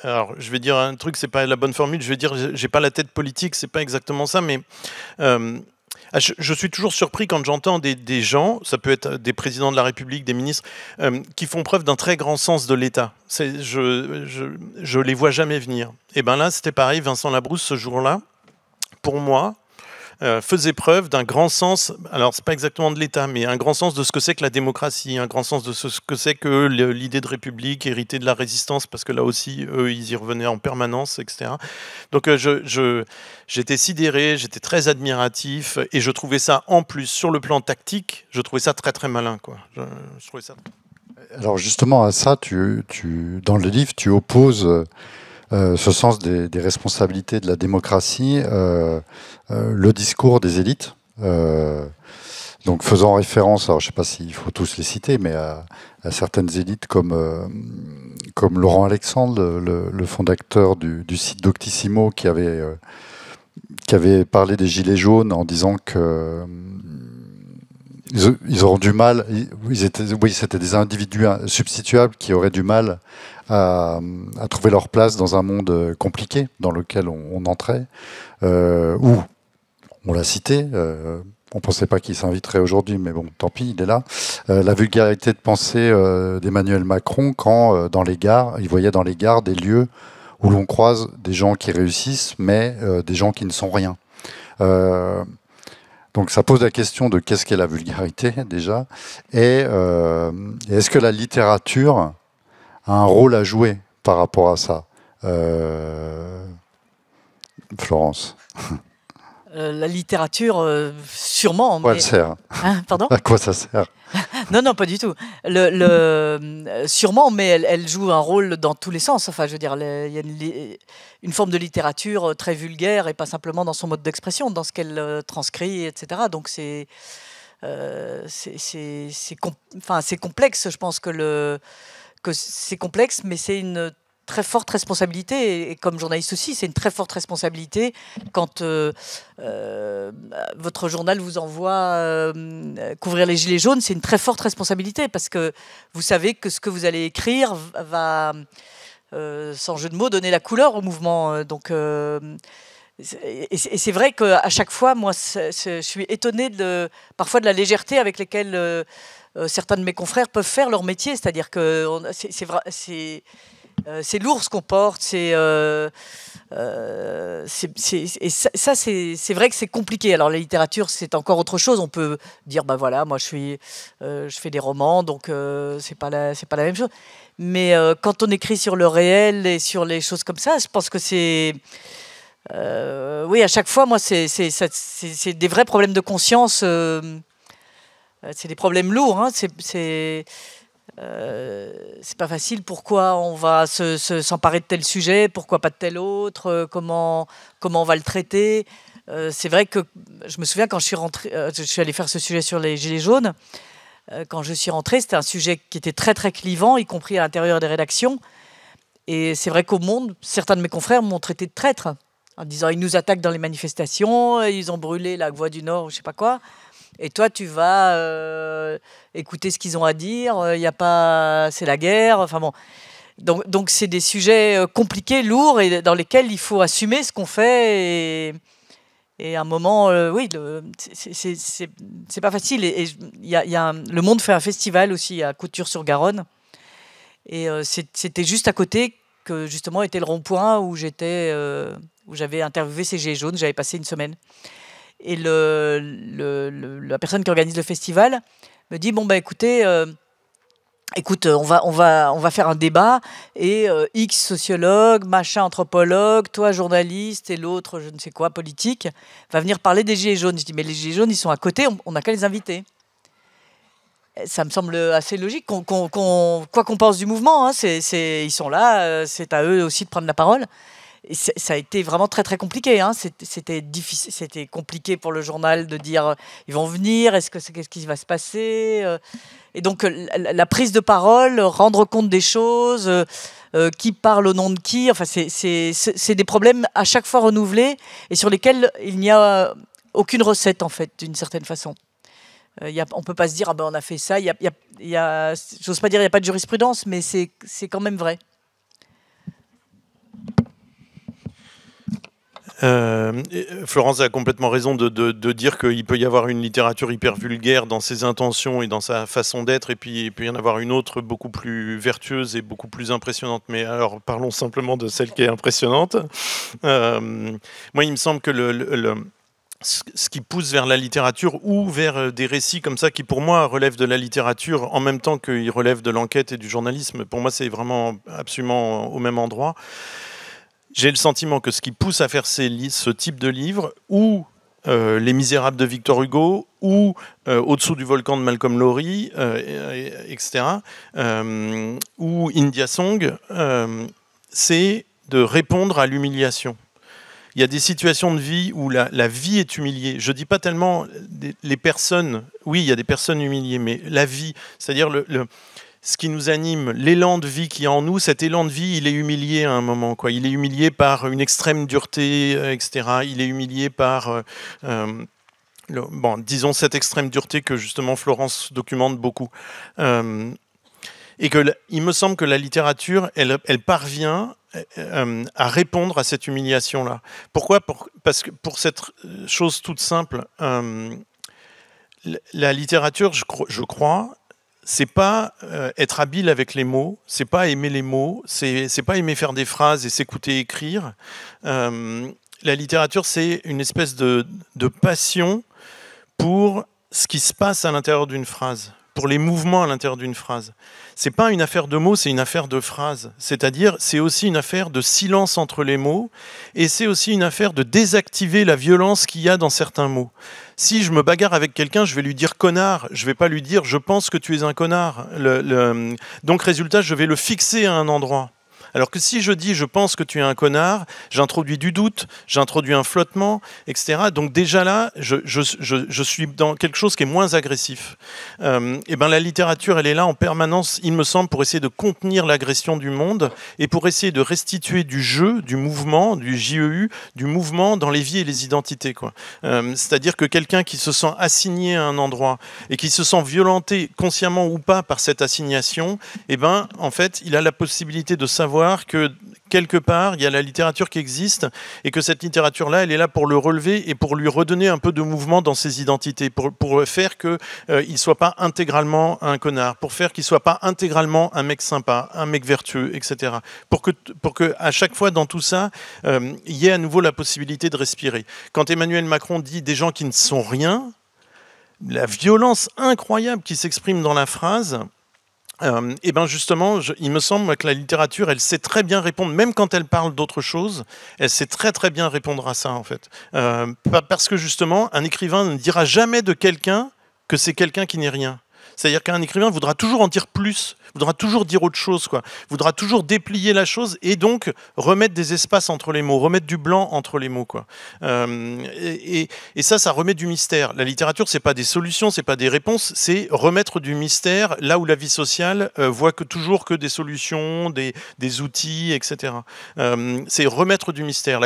alors, je vais dire un truc, c'est pas la bonne formule, je vais dire j'ai pas la tête politique, c'est pas exactement ça, mais... je suis toujours surpris quand j'entends des gens, ça peut être des présidents de la République, des ministres, qui font preuve d'un très grand sens de l'État. Je les vois jamais venir. Et bien là, c'était pareil, Vincent Labrousse, ce jour-là, pour moi, faisait preuve d'un grand sens, alors c'est pas exactement de l'État, mais un grand sens de ce que c'est que la démocratie, un grand sens de ce que c'est que l'idée de République, héritée de la résistance, parce que là aussi, eux, ils y revenaient en permanence, etc. Donc j'étais sidéré, j'étais très admiratif, et je trouvais ça, en plus, sur le plan tactique, je trouvais ça très très malin, quoi. Je trouvais ça... Alors justement, à ça, dans le livre, tu opposes... ce sens des responsabilités de la démocratie, le discours des élites, donc faisant référence, alors je ne sais pas s'il faut tous les citer, mais à certaines élites comme Laurent Alexandre, le fondateur du site Doctissimo, qui avait parlé des Gilets jaunes en disant que ils auront du mal, c'était des individus substituables qui auraient du mal à trouver leur place dans un monde compliqué dans lequel on entrait, où On l'a cité. On ne pensait pas qu'il s'inviterait aujourd'hui, mais bon, tant pis, il est là. La vulgarité de pensée d'Emmanuel Macron quand, dans les gares, il voyait dans les gares des lieux où l'on croise des gens qui réussissent, mais des gens qui ne sont rien. Donc ça pose la question de qu'est-ce qu'est la vulgarité, déjà, et est-ce que la littérature a un rôle à jouer par rapport à ça, Florence? La littérature, sûrement. À quoi elle sert? Hein, pardon? À quoi ça sert? Non, non, pas du tout. Sûrement, mais elle joue un rôle dans tous les sens. Enfin, je veux dire, il y a une forme de littérature très vulgaire et pas simplement dans son mode d'expression, dans ce qu'elle transcrit, etc. Donc c'est complexe. Je pense que c'est complexe, mais c'est une très forte responsabilité, et comme journaliste aussi, c'est une très forte responsabilité quand votre journal vous envoie couvrir les Gilets jaunes. C'est une très forte responsabilité parce que vous savez que ce que vous allez écrire va, sans jeu de mots, donner la couleur au mouvement. Donc, et c'est vrai qu'à chaque fois, moi, je suis étonnée parfois de la légèreté avec laquelle certains de mes confrères peuvent faire leur métier. C'est-à-dire que c'est lourd ce qu'on porte, et ça c'est vrai que c'est compliqué. Alors la littérature c'est encore autre chose. On peut dire bah voilà, moi je fais des romans, donc c'est pas la même chose. Mais quand on écrit sur le réel et sur les choses comme ça, je pense que c'est oui, à chaque fois moi c'est des vrais problèmes de conscience. C'est des problèmes lourds. Hein, c'est pas facile. Pourquoi on va s'emparer de tel sujet, pourquoi pas de tel autre, comment on va le traiter. C'est vrai que je me souviens quand je suis rentrée, je suis allée faire ce sujet sur les Gilets jaunes. Quand je suis rentrée, c'était un sujet qui était très très clivant, y compris à l'intérieur des rédactions. Et c'est vrai qu'au Monde, certains de mes confrères m'ont traité de traître en disant ils nous attaquent dans les manifestations, ils ont brûlé la Voie du Nord ou je sais pas quoi. Et toi, tu vas écouter ce qu'ils ont à dire. C'est la guerre. Enfin bon. Donc c'est des sujets compliqués, lourds, et dans lesquels il faut assumer ce qu'on fait. Et à un moment, oui, c'est pas facile. Et Le Monde fait un festival aussi à Couture-sur-Garonne. Et c'était juste à côté que justement était le rond-point où j'avais interviewé ces Gilets jaunes. J'avais passé une semaine. Et la personne qui organise le festival me dit bon bah écoutez, on va faire un débat, et X sociologue, machin anthropologue, toi journaliste et l'autre je ne sais quoi politique va venir parler des Gilets jaunes. Je dis mais les Gilets jaunes ils sont à côté, on n'a qu'à les inviter. Ça me semble assez logique. Quoi qu'on pense du mouvement, hein, ils sont là, c'est à eux aussi de prendre la parole. Et ça a été vraiment très très compliqué. Hein. C'était difficile, c'était compliqué pour le journal de dire ils vont venir, qu'est-ce qui va se passer. Et donc la prise de parole, rendre compte des choses, qui parle au nom de qui. Enfin, c'est des problèmes à chaque fois renouvelés et sur lesquels il n'y a aucune recette en fait, d'une certaine façon. On peut pas se dire ah ben on a fait ça. J'ose pas dire il n'y a pas de jurisprudence, mais c'est quand même vrai. Florence a complètement raison de dire qu'il peut y avoir une littérature hyper vulgaire dans ses intentions et dans sa façon d'être, et puis il peut y en avoir une autre beaucoup plus vertueuse et beaucoup plus impressionnante. Mais alors parlons simplement de celle qui est impressionnante. Moi il me semble que ce qui pousse vers la littérature ou vers des récits comme ça qui pour moi relèvent de la littérature en même temps qu'ils relèvent de l'enquête et du journalisme, pour moi c'est vraiment absolument au même endroit. J'ai le sentiment que ce qui pousse à faire ce type de livres, ou Les Misérables de Victor Hugo, ou Au-dessous du volcan de Malcolm Lowry, etc., ou India Song, c'est de répondre à l'humiliation. Il y a des situations de vie où la vie est humiliée. Je ne dis pas tellement les personnes, oui, il y a des personnes humiliées, mais la vie, c'est-à-dire ce qui nous anime, l'élan de vie qui est en nous, cet élan de vie, il est humilié à un moment, quoi. Il est humilié par une extrême dureté, etc. Il est humilié par, disons, cette extrême dureté que justement Florence documente beaucoup. Et il me semble que la littérature, elle parvient à répondre à cette humiliation-là. Pourquoi ? Parce que pour cette chose toute simple, la littérature, je crois, c'est pas être habile avec les mots, c'est pas aimer les mots, c'est pas aimer faire des phrases et s'écouter écrire. La littérature, c'est une espèce de passion pour ce qui se passe à l'intérieur d'une phrase, pour les mouvements à l'intérieur d'une phrase. C'est pas une affaire de mots, c'est une affaire de phrases. C'est-à-dire, c'est aussi une affaire de silence entre les mots, et c'est aussi une affaire de désactiver la violence qu'il y a dans certains mots. Si je me bagarre avec quelqu'un, je vais lui dire connard, je vais pas lui dire je pense que tu es un connard. Donc résultat, je vais le fixer à un endroit. Alors que si je dis je pense que tu es un connard, j'introduis du doute, j'introduis un flottement, etc. Donc déjà là, je suis dans quelque chose qui est moins agressif. Et ben la littérature, elle est là en permanence, il me semble, pour essayer de contenir l'agression du monde et pour essayer de restituer du jeu, du mouvement, du JEU, du mouvement dans les vies et les identités, quoi. C'est-à-dire que quelqu'un qui se sent assigné à un endroit et qui se sent violenté consciemment ou pas par cette assignation, et ben en fait, il a la possibilité de savoir que quelque part, il y a la littérature qui existe et que cette littérature-là, elle est là pour le relever et pour lui redonner un peu de mouvement dans ses identités, pour faire qu'il ne soit pas intégralement un connard, pour faire qu'il ne soit pas intégralement un mec sympa, un mec vertueux, etc. Pour que à chaque fois, dans tout ça, il y ait à nouveau la possibilité de respirer. Quand Emmanuel Macron dit des gens qui ne sont rien, la violence incroyable qui s'exprime dans la phrase... et ben justement, il me semble que la littérature, elle sait très bien répondre, même quand elle parle d'autre chose, elle sait très très bien répondre à ça en fait. Parce que justement, un écrivain ne dira jamais de quelqu'un que c'est quelqu'un qui n'est rien. C'est-à-dire qu'un écrivain voudra toujours en dire plus, voudra toujours dire autre chose, quoi. Voudra toujours déplier la chose et donc remettre des espaces entre les mots, remettre du blanc entre les mots, quoi. Et ça remet du mystère. La littérature, c'est pas des solutions, c'est pas des réponses, c'est remettre du mystère là où la vie sociale voit toujours que des solutions, des outils, etc. C'est remettre du mystère.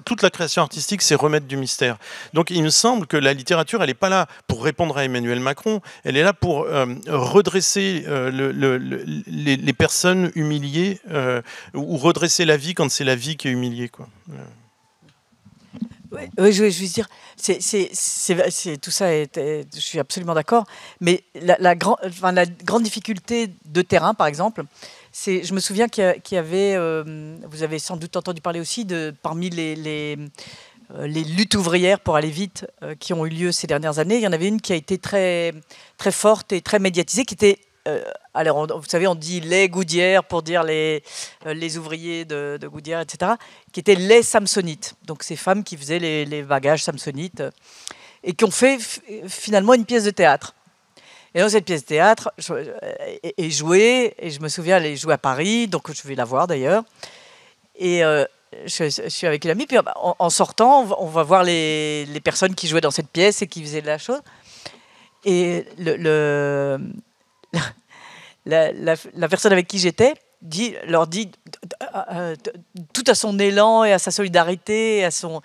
Toute la création artistique, c'est remettre du mystère. Donc il me semble que la littérature, elle n'est pas là pour répondre à Emmanuel Macron, elle est là pour redresser les personnes humiliées ou redresser la vie quand c'est la vie qui est humiliée, quoi. Oui, je veux dire, tout ça, je suis absolument d'accord, mais la grande difficulté de terrain, par exemple, je me souviens qu'il y avait, vous avez sans doute entendu parler aussi, parmi les luttes ouvrières pour aller vite qui ont eu lieu ces dernières années, il y en avait une qui a été très, très forte et très médiatisée, qui était... alors, vous savez, on dit les Goudières pour dire les ouvriers de Goudières, etc., qui étaient les Samsonites. Donc, ces femmes qui faisaient les bagages Samsonites et qui ont fait finalement une pièce de théâtre. Et dans cette pièce de théâtre, est jouée, et je me souviens, elle est jouée à Paris, donc je vais la voir d'ailleurs. Et je suis avec une amie, puis en sortant, on va voir les personnes qui jouaient dans cette pièce et qui faisaient de la chose. Et la personne avec qui j'étais leur dit tout à son élan et à sa solidarité, et à son...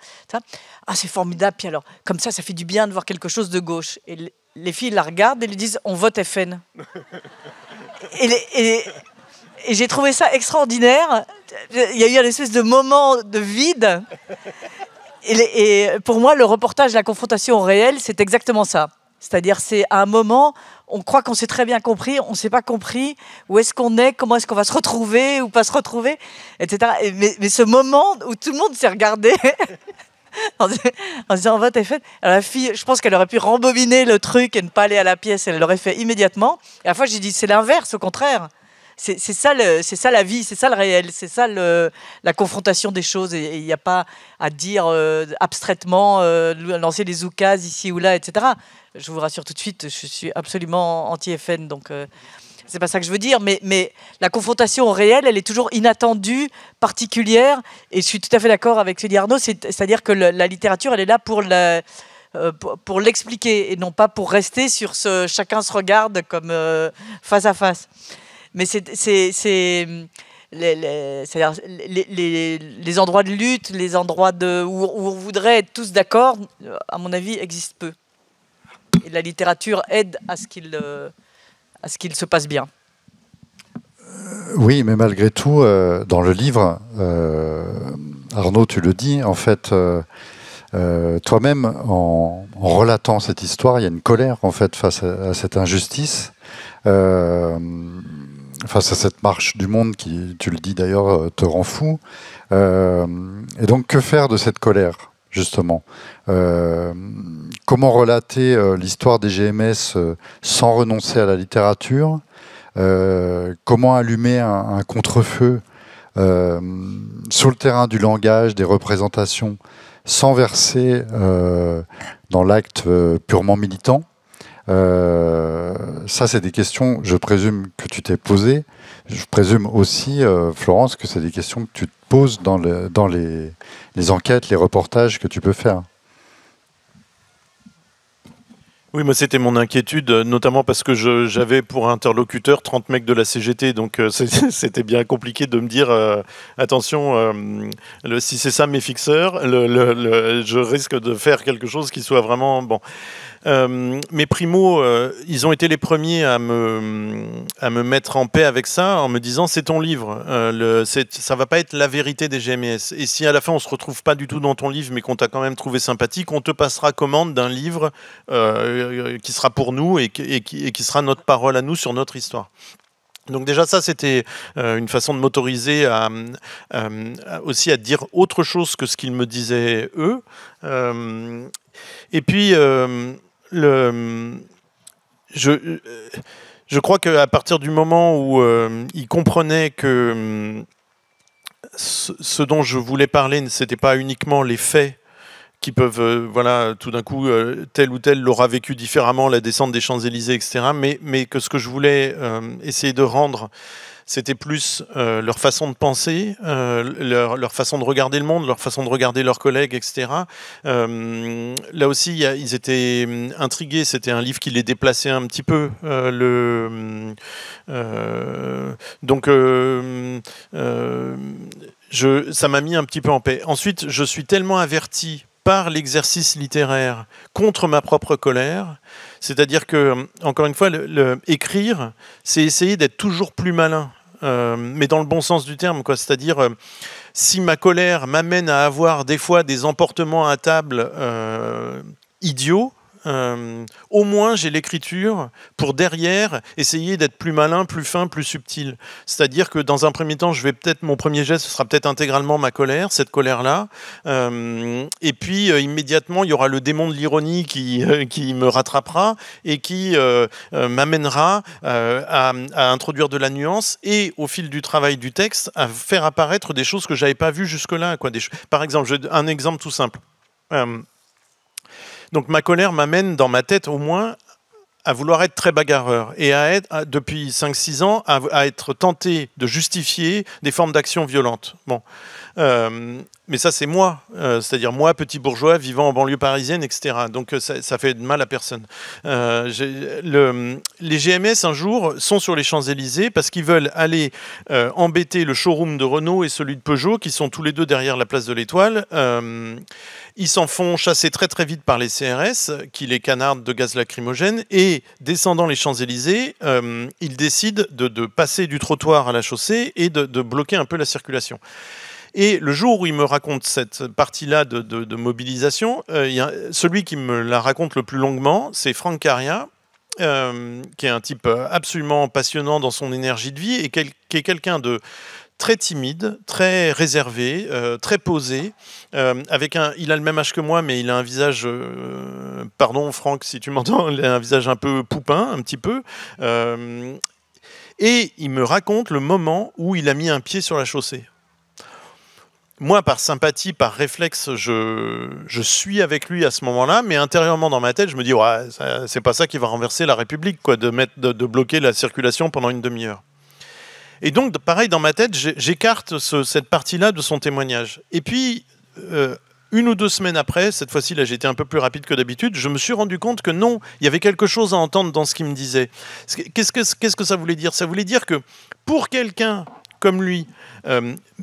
Ah, c'est formidable, puis alors, comme ça fait du bien de voir quelque chose de gauche. Et les filles la regardent et lui disent, on vote FN. et j'ai trouvé ça extraordinaire. Il y a eu une espèce de moment de vide. Et pour moi, le reportage, la confrontation au réel, c'est exactement ça. C'est-à-dire, c'est à un moment, on croit qu'on s'est très bien compris, on ne s'est pas compris, où est-ce qu'on est, comment est-ce qu'on va se retrouver ou pas se retrouver, etc. Mais ce moment où tout le monde s'est regardé en disant vote est fait. Alors la fille, je pense qu'elle aurait pu rembobiner le truc et ne pas aller à la pièce, elle l'aurait fait immédiatement. Et à la fois, j'ai dit c'est l'inverse, au contraire. C'est ça la vie, c'est ça le réel, c'est ça la confrontation des choses. Et il n'y a pas à dire abstraitement, lancer des oukases ici ou là, etc. Je vous rassure tout de suite, je suis absolument anti-FN, donc c'est pas ça que je veux dire. Mais la confrontation au réel, elle est toujours inattendue, particulière. Et je suis tout à fait d'accord avec ce que dit Arnaud, c'est-à-dire que la littérature, elle est là pour l'expliquer et non pas pour rester sur chacun se regarde comme face à face. Mais c'est-à-dire les endroits de lutte, les endroits où on voudrait être tous d'accord, à mon avis, existent peu. Et la littérature aide à ce qu'il se passe bien. Oui, mais malgré tout, dans le livre, Arnaud, tu le dis, en fait, toi-même, en relatant cette histoire, il y a une colère en fait face à cette injustice, face à cette marche du monde qui, tu le dis d'ailleurs, te rend fou. Et donc, que faire de cette colère, justement? Comment relater l'histoire des GMS sans renoncer à la littérature? Comment allumer un contre-feu sur le terrain du langage, des représentations, sans verser dans l'acte purement militant? Ça, c'est des questions, je présume, que tu t'es posées. Je présume aussi, Florence, que c'est des questions que tu te poses dans les enquêtes, les reportages que tu peux faire. Oui, moi c'était mon inquiétude, notamment parce que j'avais pour interlocuteur 30 mecs de la CGT, donc c'était bien compliqué de me dire attention, si c'est ça mes fixeurs, je risque de faire quelque chose qui soit vraiment bon. Mais Primo, ils ont été les premiers à me mettre en paix avec ça, en me disant c'est ton livre, ça va pas être la vérité des GMS. Et si à la fin on se retrouve pas du tout dans ton livre, mais qu'on t'a quand même trouvé sympathique, on te passera commande d'un livre qui sera pour nous et qui sera notre parole à nous sur notre histoire. Donc déjà ça c'était une façon de m'autoriser aussi à dire autre chose que ce qu'ils me disaient eux. Et puis je crois qu'à partir du moment où ils comprenaient que ce dont je voulais parler, ce n'était pas uniquement les faits qui peuvent, voilà, tout d'un coup, tel ou tel l'aura vécu différemment, la descente des Champs-Élysées, etc., mais que ce que je voulais essayer de rendre, c'était plus leur façon de penser, leur façon de regarder le monde, leur façon de regarder leurs collègues, etc. Là aussi, ils étaient intrigués. C'était un livre qui les déplaçait un petit peu. Ça m'a mis un petit peu en paix. Ensuite, je suis tellement averti par l'exercice littéraire contre ma propre colère. C'est-à-dire que, encore une fois, écrire, c'est essayer d'être toujours plus malin. Mais dans le bon sens du terme, quoi. C'est-à-dire, si ma colère m'amène à avoir des fois des emportements à table idiots, au moins j'ai l'écriture pour derrière essayer d'être plus malin, plus fin, plus subtil. C'est-à-dire que dans un premier temps, mon premier geste ce sera peut-être intégralement ma colère, cette colère-là, et puis immédiatement il y aura le démon de l'ironie qui me rattrapera et qui m'amènera à introduire de la nuance et au fil du travail du texte à faire apparaître des choses que j'avais pas vues jusque-là, quoi. Par exemple, un exemple tout simple. Donc ma colère m'amène dans ma tête au moins à vouloir être très bagarreur et depuis 5-6 ans, à être tenté de justifier des formes d'action violentes. Bon. Mais ça, c'est moi, c'est-à-dire moi, petit bourgeois, vivant en banlieue parisienne, etc. Donc ça fait de mal à personne. Les GMS, un jour, sont sur les Champs-Élysées parce qu'ils veulent aller embêter le showroom de Renault et celui de Peugeot, qui sont tous les deux derrière la place de l'Étoile. Ils s'en font chasser très très vite par les CRS, qui les canardent de gaz lacrymogène, et descendant les Champs-Élysées, ils décident de passer du trottoir à la chaussée et de bloquer un peu la circulation. Et le jour où il me raconte cette partie-là de mobilisation, celui qui me la raconte le plus longuement, c'est Franck Caria, qui est un type absolument passionnant dans son énergie de vie et qui est quelqu'un de très timide, très réservé, très posé. Il a le même âge que moi, mais il a un visage... pardon Franck, si tu m'entends, il a un visage un peu poupin, un petit peu. Et il me raconte le moment où il a mis un pied sur la chaussée. Moi, par sympathie, par réflexe, je suis avec lui à ce moment-là, mais intérieurement dans ma tête, je me dis ouais, c'est pas ça qui va renverser la République, quoi, de bloquer la circulation pendant une demi-heure. Et donc, pareil, dans ma tête, j'écarte cette partie-là de son témoignage. Et puis, 1 ou 2 semaines après, cette fois-ci, là, j'ai été un peu plus rapide que d'habitude, je me suis rendu compte que non, il y avait quelque chose à entendre dans ce qu'il me disait. Qu'est-ce que ça voulait dire ? Ça voulait dire que pour quelqu'un comme lui,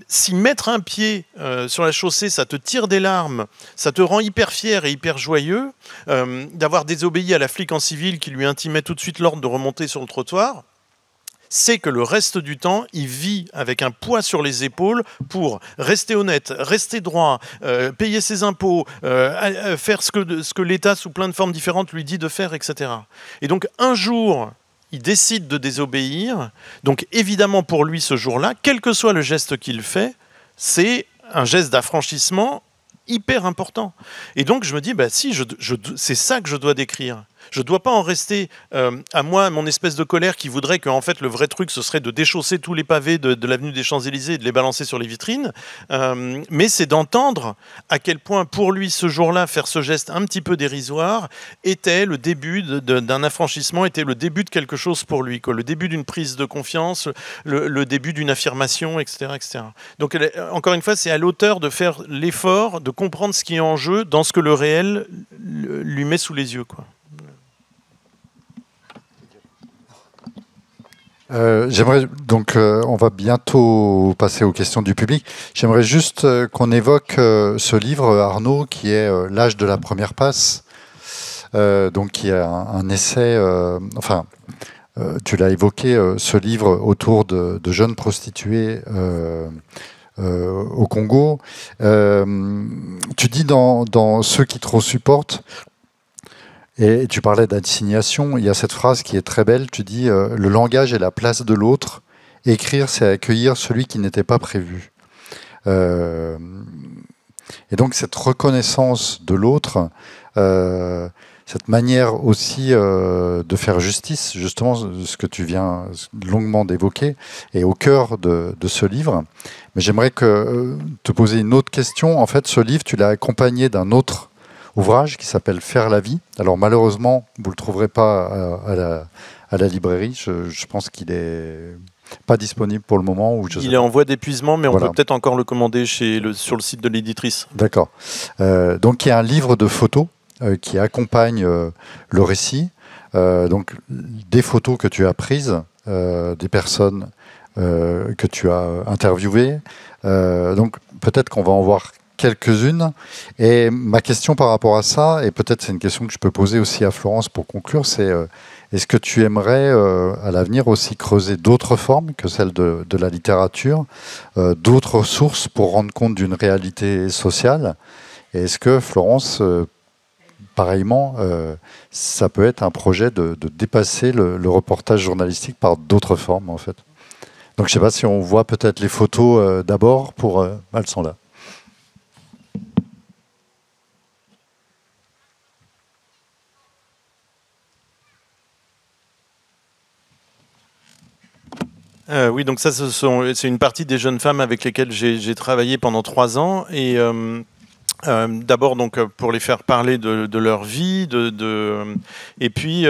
si mettre un pied sur la chaussée, ça te tire des larmes, ça te rend hyper fier et hyper joyeux, d'avoir désobéi à la flic en civil qui lui intimait tout de suite l'ordre de remonter sur le trottoir, sait que le reste du temps, il vit avec un poids sur les épaules pour rester honnête, rester droit, payer ses impôts, faire ce que l'État, sous plein de formes différentes, lui dit de faire, etc. Et donc, un jour, il décide de désobéir. Donc, évidemment, pour lui, ce jour-là, quel que soit le geste qu'il fait, c'est un geste d'affranchissement hyper important. Et donc, je me dis, bah, si, c'est ça que je dois décrire. Je ne dois pas en rester à moi, mon espèce de colère qui voudrait que en fait, le vrai truc, ce serait de déchausser tous les pavés de l'avenue des Champs-Élysées et de les balancer sur les vitrines. Mais c'est d'entendre à quel point, pour lui, ce jour-là, faire ce geste un petit peu dérisoire était le début d'un affranchissement, était le début de quelque chose pour lui, quoi. Le début d'une prise de confiance, le début d'une affirmation, etc., etc. Donc, encore une fois, c'est à l'auteur de faire l'effort de comprendre ce qui est en jeu dans ce que le réel lui met sous les yeux, quoi. J'aimerais donc, on va bientôt passer aux questions du public. J'aimerais juste qu'on évoque ce livre, Arnaud, qui est L'âge de la première passe, donc qui est un essai. Tu l'as évoqué, ce livre autour de jeunes prostituées au Congo. Tu dis dans Ceux qui trop supportent. Et tu parlais d'assignation, il y a cette phrase qui est très belle, tu dis « Le langage est la place de l'autre, écrire c'est accueillir celui qui n'était pas prévu ». Et donc cette reconnaissance de l'autre, cette manière aussi de faire justice, justement ce que tu viens longuement d'évoquer, est au cœur de ce livre. Mais j'aimerais te poser une autre question. En fait, ce livre, tu l'as accompagné d'un autre ouvrage qui s'appelle Faire la vie. Alors malheureusement, vous ne le trouverez pas à la librairie. Je pense qu'il n'est pas disponible pour le moment. Il est en voie d'épuisement, mais on peut peut-être encore le commander sur le site de l'éditrice. D'accord. Donc il y a un livre de photos qui accompagne le récit. Donc des photos que tu as prises, des personnes que tu as interviewées. Donc peut-être qu'on va en voir quelques-unes. Et ma question par rapport à ça, et peut-être c'est une question que je peux poser aussi à Florence pour conclure, c'est est-ce que tu aimerais à l'avenir aussi creuser d'autres formes que celles de la littérature, d'autres sources pour rendre compte d'une réalité sociale? Et est-ce que Florence, pareillement, ça peut être un projet de dépasser le reportage journalistique par d'autres formes en fait? Donc je ne sais pas si on voit peut-être les photos d'abord, elles sont là. Oui, donc ça, c'est une partie des jeunes femmes avec lesquelles j'ai travaillé pendant 3 ans. Et d'abord, donc, pour les faire parler de leur vie. Et puis,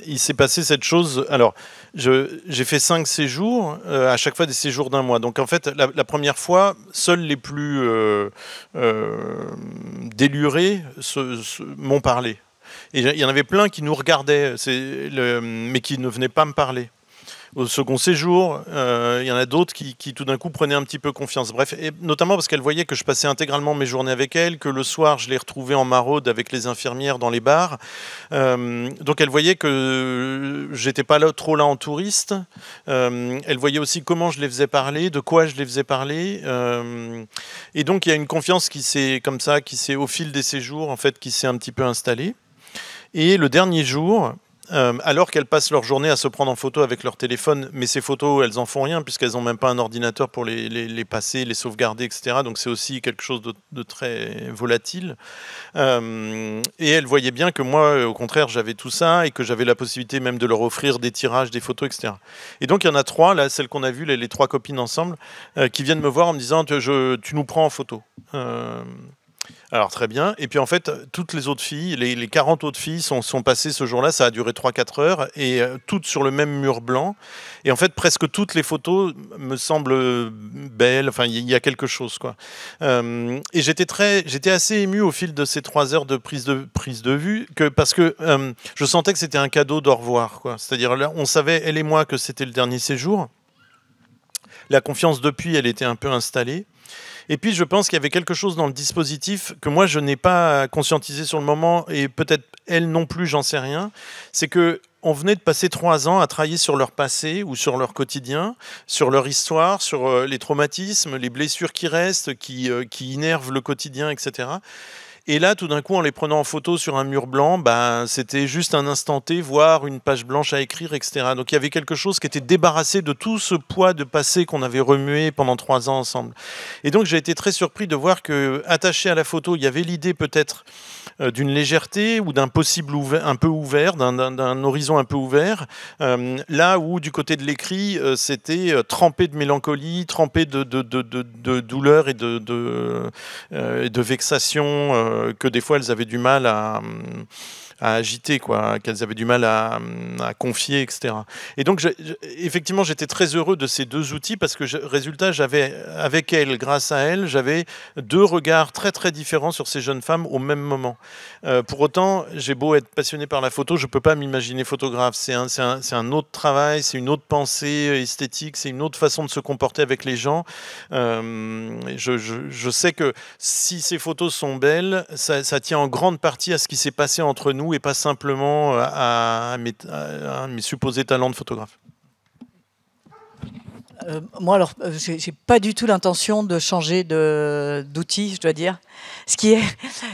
il s'est passé cette chose. Alors, j'ai fait 5 séjours, à chaque fois des séjours d'1 mois. Donc, en fait, la première fois, seuls les plus délurés m'ont parlé. Et il y en avait plein qui nous regardaient, mais qui ne venaient pas me parler. Au second séjour, il y en a d'autres qui tout d'un coup prenaient un petit peu confiance. Bref, et notamment parce qu'elles voyaient que je passais intégralement mes journées avec elles, que le soir je les retrouvais en maraude avec les infirmières dans les bars. Donc elles voyaient que j'étais pas trop là en touriste. Elles voyaient aussi comment je les faisais parler, de quoi je les faisais parler. Et donc il y a une confiance qui s'est au fil des séjours en fait qui s'est un petit peu installée. Et le dernier jour, alors qu'elles passent leur journée à se prendre en photo avec leur téléphone, mais ces photos, elles en font rien puisqu'elles n'ont même pas un ordinateur pour les passer, les sauvegarder, etc. Donc c'est aussi quelque chose de très volatile. Et elles voyaient bien que moi, au contraire, j'avais tout ça et que j'avais la possibilité même de leur offrir des tirages, des photos, etc. Et donc il y en a 3, là, celles qu'on a vues, les 3 copines ensemble, qui viennent me voir en me disant tu nous prends en photo. Alors très bien, et puis en fait toutes les autres filles, les 40 autres filles sont passées ce jour-là, ça a duré 3-4 heures, et toutes sur le même mur blanc, et en fait presque toutes les photos me semblent belles, enfin il y a quelque chose quoi. Et j'étais assez ému au fil de ces 3 heures de prise de vue, parce que je sentais que c'était un cadeau d'au revoir, quoi. C'est-à-dire là, on savait, elle et moi, que c'était le dernier séjour, la confiance depuis elle était un peu installée. Et puis, je pense qu'il y avait quelque chose dans le dispositif que moi, je n'ai pas conscientisé sur le moment, et peut-être elles non plus, j'en sais rien, c'est que on venait de passer 3 ans à travailler sur leur passé ou sur leur quotidien, sur leur histoire, sur les traumatismes, les blessures qui restent, qui innervent le quotidien, etc. Et là, tout d'un coup, en les prenant en photo sur un mur blanc, c'était juste un instant T, voire une page blanche à écrire, etc. Donc il y avait quelque chose qui était débarrassé de tout ce poids de passé qu'on avait remué pendant 3 ans ensemble. Et donc j'ai été très surpris de voir que, attaché à la photo, il y avait l'idée peut-être d'une légèreté ou d'un possible un peu ouvert, d'un horizon un peu ouvert, là où du côté de l'écrit, c'était trempé de mélancolie, trempé de douleur et de vexation que des fois elles avaient du mal à agiter, quoi, qu'elles avaient du mal à confier, etc. Et donc, effectivement, j'étais très heureux de ces 2 outils parce que, résultat, j'avais, avec elles, grâce à elles, j'avais 2 regards très, très différents sur ces jeunes femmes au même moment. Pour autant, j'ai beau être passionné par la photo, je ne peux pas m'imaginer photographe. C'est un autre travail, c'est une autre pensée esthétique, c'est une autre façon de se comporter avec les gens. Je sais que si ces photos sont belles, ça tient en grande partie à ce qui s'est passé entre nous et pas simplement à mes supposés talents de photographe. Moi, alors, j'ai pas du tout l'intention de changer d'outil, je dois dire. Ce qui est,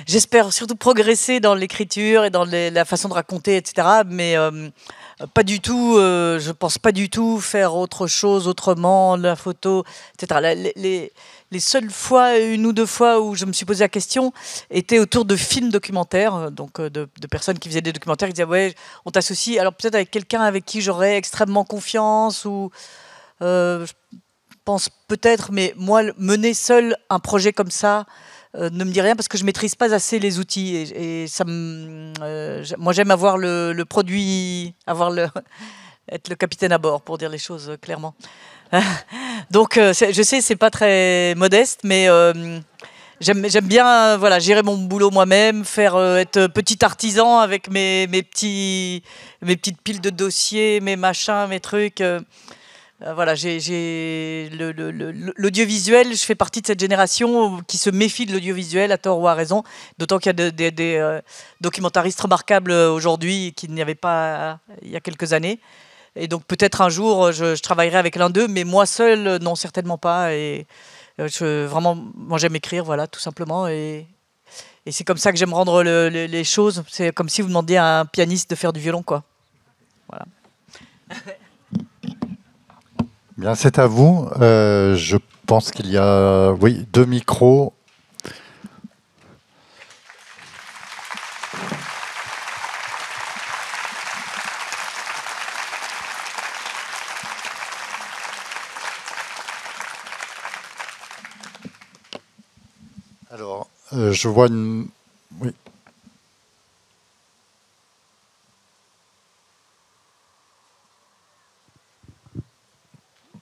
j'espère surtout progresser dans l'écriture et dans la façon de raconter, etc. Mais pas du tout. Je pense pas du tout faire autre chose autrement, la photo, etc. Les seules fois, 1 ou 2 fois où je me suis posé la question, étaient autour de films documentaires, donc de personnes qui faisaient des documentaires, qui disaient ouais, on t'associe, alors peut-être avec quelqu'un avec qui j'aurais extrêmement confiance ou je pense peut-être, mais moi mener seul un projet comme ça ne me dit rien parce que je maîtrise pas assez les outils et ça moi j'aime avoir le produit, être le capitaine à bord pour dire les choses clairement. Donc, je sais, c'est pas très modeste, mais j'aime bien, voilà, gérer mon boulot moi-même, être petit artisan avec mes petites piles de dossiers, mes machins, mes trucs. Voilà, j'ai l'audiovisuel. Je fais partie de cette génération qui se méfie de l'audiovisuel à tort ou à raison. D'autant qu'il y a des documentaristes remarquables aujourd'hui qu'il n'y avait pas il y a quelques années. Et donc peut-être un jour je travaillerai avec l'un d'eux, mais moi seul, non, certainement pas. Et vraiment, moi j'aime écrire, voilà, tout simplement. Et c'est comme ça que j'aime rendre les choses. C'est comme si vous demandiez à un pianiste de faire du violon, quoi. Voilà. Bien, c'est à vous. Je pense qu'il y a, oui, 2 micros. Alors, je vois une... Oui.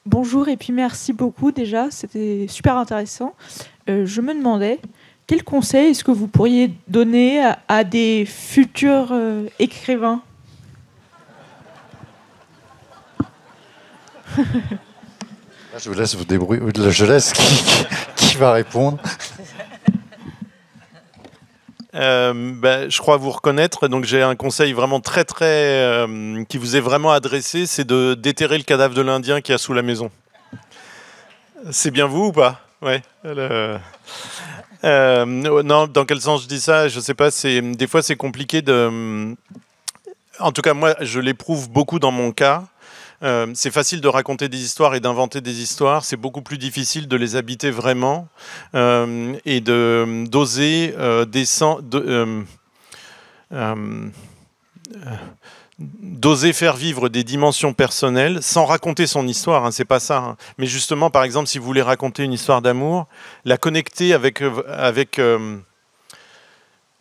Bonjour et puis merci beaucoup déjà, c'était super intéressant. Je me demandais, quel conseil est-ce que vous pourriez donner à des futurs écrivains ? Je vous laisse vous débrouiller. Je laisse qui va répondre. Je crois vous reconnaître, donc j'ai un conseil vraiment très qui vous est vraiment adressé, c'est de déterrer le cadavre de l'Indien qui a sous la maison. C'est bien vous ou pas? Ouais. Non, dans quel sens je dis ça? Je sais pas. Des fois c'est compliqué de. En tout cas, moi, je l'éprouve beaucoup dans mon cas. C'est facile de raconter des histoires et d'inventer des histoires. C'est beaucoup plus difficile de les habiter vraiment et d'oser d'oser faire vivre des dimensions personnelles sans raconter son histoire, hein, c'est pas ça. Hein. Mais justement, par exemple, si vous voulez raconter une histoire d'amour, la connecter avec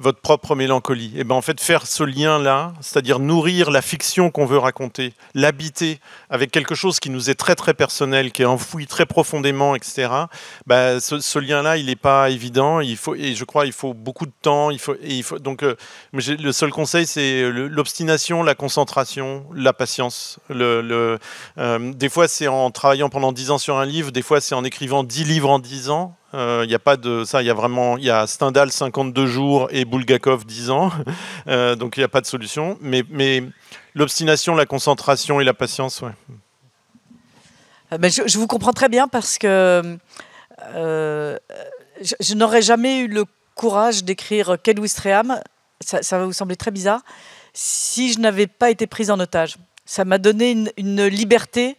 votre propre mélancolie. Et ben en fait, faire ce lien-là, c'est-à-dire nourrir la fiction qu'on veut raconter, l'habiter avec quelque chose qui nous est très très personnel, qui est enfoui très profondément, etc. Ben, ce lien-là, il n'est pas évident. Et je crois il faut beaucoup de temps. Donc, le seul conseil, c'est l'obstination, la concentration, la patience. Des fois, c'est en travaillant pendant 10 ans sur un livre. Des fois, c'est en écrivant 10 livres en 10 ans. Il n'y a pas de ça. Il y a Stendhal 52 jours et Bulgakov 10 ans. Donc il n'y a pas de solution. Mais l'obstination, la concentration et la patience, ouais. Je vous comprends très bien parce que je n'aurais jamais eu le courage d'écrire Quai Ouistreham. Ça va vous sembler très bizarre si je n'avais pas été prise en otage. Ça m'a donné une liberté.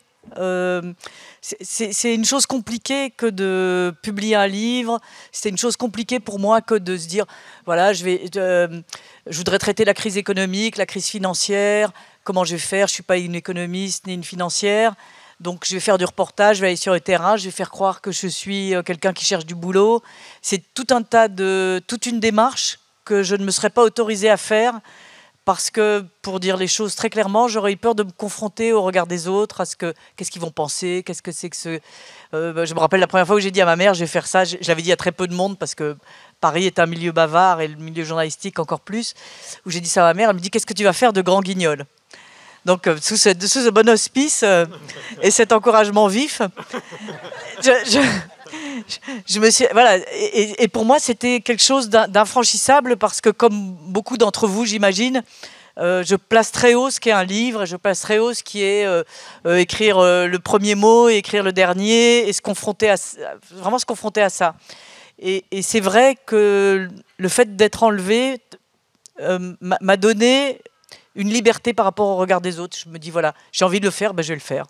C'est une chose compliquée que de publier un livre. C'est une chose compliquée pour moi que de se dire voilà, je voudrais traiter la crise économique, la crise financière. Comment je vais faire? Je suis pas une économiste ni une financière. Donc je vais faire du reportage, je vais aller sur le terrain, je vais faire croire que je suis quelqu'un qui cherche du boulot. C'est toute une démarche que je ne me serais pas autorisée à faire parce que, pour dire les choses très clairement, j'aurais eu peur de me confronter au regard des autres, à qu'est-ce qu'ils vont penser, qu'est-ce que c'est que ce... je me rappelle la première fois que j'ai dit à ma mère, je vais faire ça, je l'avais dit à très peu de monde parce que Paris est un milieu bavard et le milieu journalistique encore plus, où j'ai dit ça à ma mère, elle me dit qu'est-ce que tu vas faire de grand guignol? Donc, sous ce bon auspice et cet encouragement vif, je me suis... Voilà, et pour moi, c'était quelque chose d'infranchissable parce que, comme beaucoup d'entre vous, j'imagine, je place très haut ce qu'est un livre, je place très haut ce qui est écrire le premier mot, écrire le dernier, et vraiment se confronter à ça. Et c'est vrai que le fait d'être enlevé m'a donné une liberté par rapport au regard des autres. Je me dis, voilà, j'ai envie de le faire, ben je vais le faire.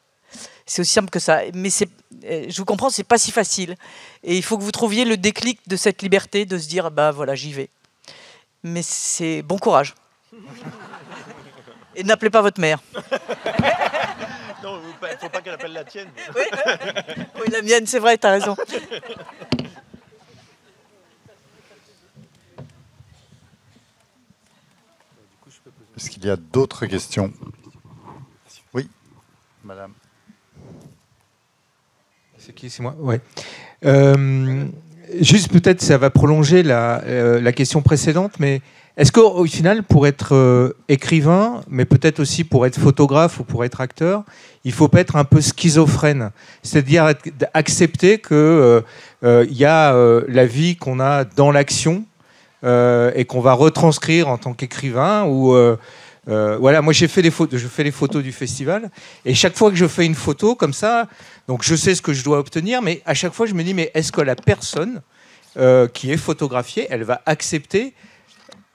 C'est aussi simple que ça. Mais je vous comprends, c'est pas si facile. Et il faut que vous trouviez le déclic de cette liberté, de se dire, ben voilà, j'y vais. Mais c'est bon courage. Et n'appelez pas votre mère. Non, il ne faut pas qu'elle appelle la tienne. Oui, oui, la mienne, c'est vrai, tu as raison. Est-ce qu'il y a d'autres questions? Oui, madame. C'est qui? C'est moi? Ouais. Juste peut-être, ça va prolonger la question précédente, mais est-ce qu'au final, pour être écrivain, mais peut-être aussi pour être photographe ou pour être acteur, il ne faut pas être un peu schizophrène? C'est-à-dire accepter qu'il y a la vie qu'on a dans l'action et qu'on va retranscrire en tant qu'écrivain ou... voilà, moi je fais les photos du festival et chaque fois que je fais une photo comme ça, donc je sais ce que je dois obtenir, mais à chaque fois je me dis mais est-ce que la personne qui est photographiée, elle va accepter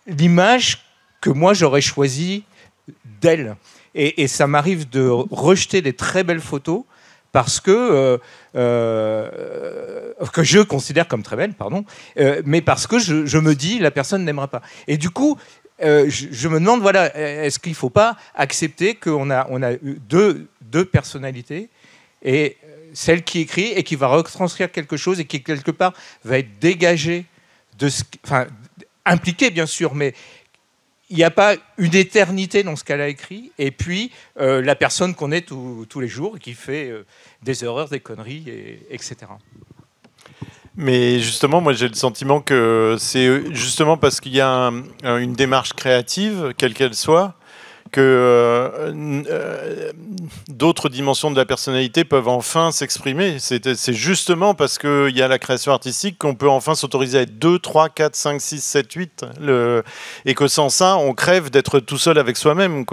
l'image que moi j'aurais choisie d'elle? Et ça m'arrive de rejeter des très belles photos parce que je considère comme très belles, pardon, mais parce que je me dis la personne n'aimera pas. Et du coup, je me demande, voilà, est-ce qu'il ne faut pas accepter qu'on a deux personnalités, et celle qui écrit et qui va retranscrire quelque chose et qui, quelque part, va être dégagée de ce... Enfin, impliquée, bien sûr, mais il n'y a pas une éternité dans ce qu'elle a écrit, et puis la personne qu'on est tous les jours et qui fait des erreurs, des conneries, etc. Mais justement, moi j'ai le sentiment que c'est justement parce qu'il y a une démarche créative, quelle qu'elle soit, que d'autres dimensions de la personnalité peuvent enfin s'exprimer. C'est justement parce qu'il y a la création artistique qu'on peut enfin s'autoriser à être 2, 3, 4, 5, 6, 7, 8. Et que sans ça, on crève d'être tout seul avec soi-même.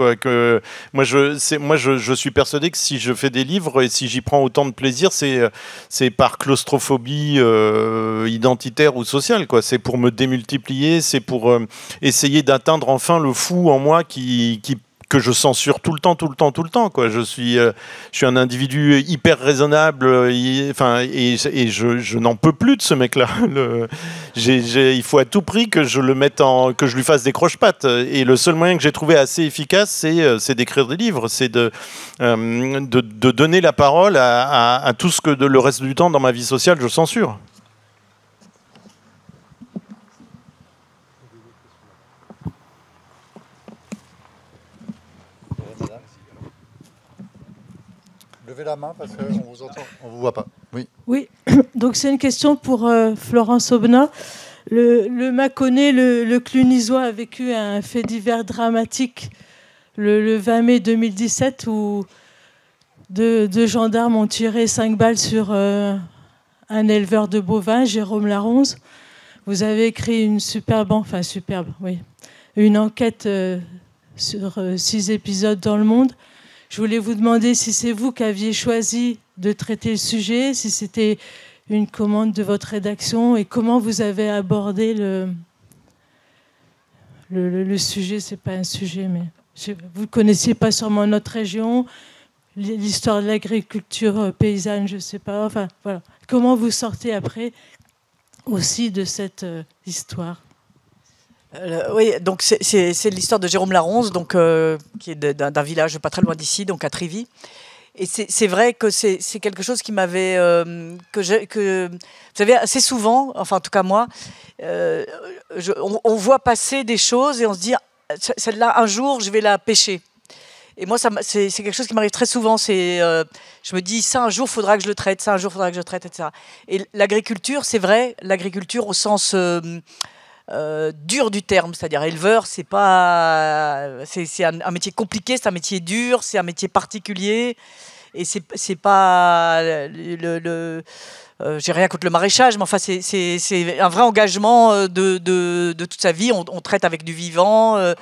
Moi, je suis persuadé que si je fais des livres et si j'y prends autant de plaisir, c'est par claustrophobie identitaire ou sociale. C'est pour me démultiplier, c'est pour essayer d'atteindre enfin le fou en moi que je censure tout le temps. Je suis un individu hyper raisonnable, et je n'en peux plus de ce mec-là. Il faut à tout prix que je lui fasse des croche-pattes. Et le seul moyen que j'ai trouvé assez efficace, c'est d'écrire des livres, c'est de donner la parole à tout ce que le reste du temps dans ma vie sociale je censure. Levez la main parce qu'on vous entend, on vous voit pas. Oui. Oui. Donc c'est une question pour Florence Aubenas. Le Mâconnais, le Clunisois a vécu un fait divers dramatique le 20 mai 2017 où deux gendarmes ont tiré 5 balles sur un un éleveur de bovins, Jérôme Laronze. Vous avez écrit une une enquête sur 6 épisodes dans le monde. Je voulais vous demander si c'est vous qui aviez choisi de traiter le sujet, si c'était une commande de votre rédaction et comment vous avez abordé le sujet. C'est pas un sujet, mais vous ne connaissiez pas sûrement notre région, l'histoire de l'agriculture paysanne, je ne sais pas. Enfin, voilà. Comment vous sortez après aussi de cette histoire? Oui, donc c'est l'histoire de Jérôme Laronze, donc, qui est d'un village pas très loin d'ici, donc à Trévis. Et c'est vrai que c'est quelque chose qui m'avait... vous savez, assez souvent, enfin en tout cas moi, on voit passer des choses et on se dit, celle-là, un jour, je vais la pêcher. Et moi, c'est quelque chose qui m'arrive très souvent. Je me dis, ça, un jour, il faudra que je le traite, ça, un jour, il faudra que je le traite, etc. Et l'agriculture, c'est vrai, l'agriculture au sens dur du terme, c'est-à-dire éleveur, c'est un métier compliqué, c'est un métier dur, c'est un métier particulier. Et c'est pas j'ai rien contre le maraîchage, mais enfin c'est un vrai engagement de toute sa vie. On traite avec du vivant.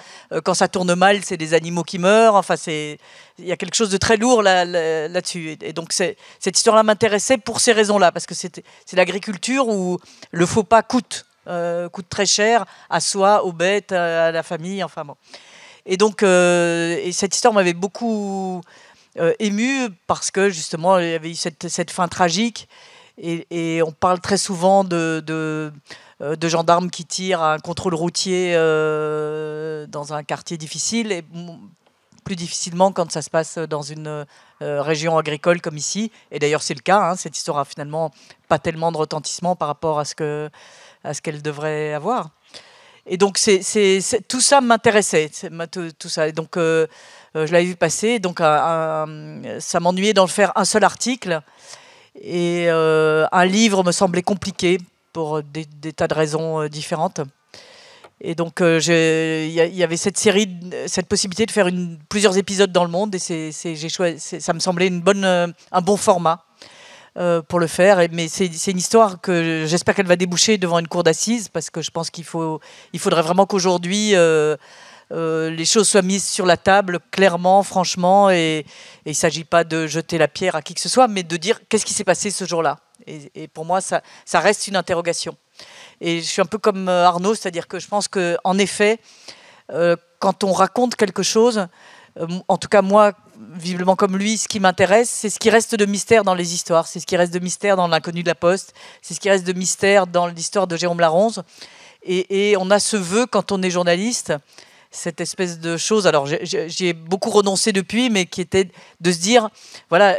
Quand ça tourne mal, c'est des animaux qui meurent. Enfin il y a quelque chose de très lourd là-dessus. Et donc cette histoire-là m'intéressait pour ces raisons-là, parce que c'est l'agriculture où le faux pas coûte très cher à soi, aux bêtes, à la famille. Enfin bon. Et donc et cette histoire m'avait beaucoup ému parce que justement il y avait eu cette fin tragique et on parle très souvent de gendarmes qui tirent à un contrôle routier dans un quartier difficile et plus difficilement quand ça se passe dans une région agricole comme ici. Et d'ailleurs c'est le cas, hein, cette histoire a finalement pas tellement de retentissement par rapport à ce qu'elle devrait avoir. Et donc tout ça m'intéressait, tout ça. Et donc je l'avais vu passer, donc ça m'ennuyait d'en faire un seul article. Et un livre me semblait compliqué pour des tas de raisons différentes. Et donc il y avait cette possibilité de faire plusieurs épisodes dans le monde. Et ça me semblait un bon format pour le faire. Mais c'est une histoire que j'espère qu'elle va déboucher devant une cour d'assises, parce que je pense qu'il faudrait vraiment qu'aujourd'hui les choses soient mises sur la table clairement, franchement, et il ne s'agit pas de jeter la pierre à qui que ce soit, mais de dire qu'est-ce qui s'est passé ce jour-là. Et pour moi, ça reste une interrogation. Et je suis un peu comme Arnaud, c'est-à-dire que je pense qu'en effet, quand on raconte quelque chose, en tout cas moi, visiblement comme lui, ce qui m'intéresse, c'est ce qui reste de mystère dans les histoires, c'est ce qui reste de mystère dans l'inconnu de la Poste, c'est ce qui reste de mystère dans l'histoire de Jérôme Laronze. Et on a ce vœu, quand on est journaliste, cette espèce de chose, alors j'y ai beaucoup renoncé depuis, mais qui était de se dire, voilà,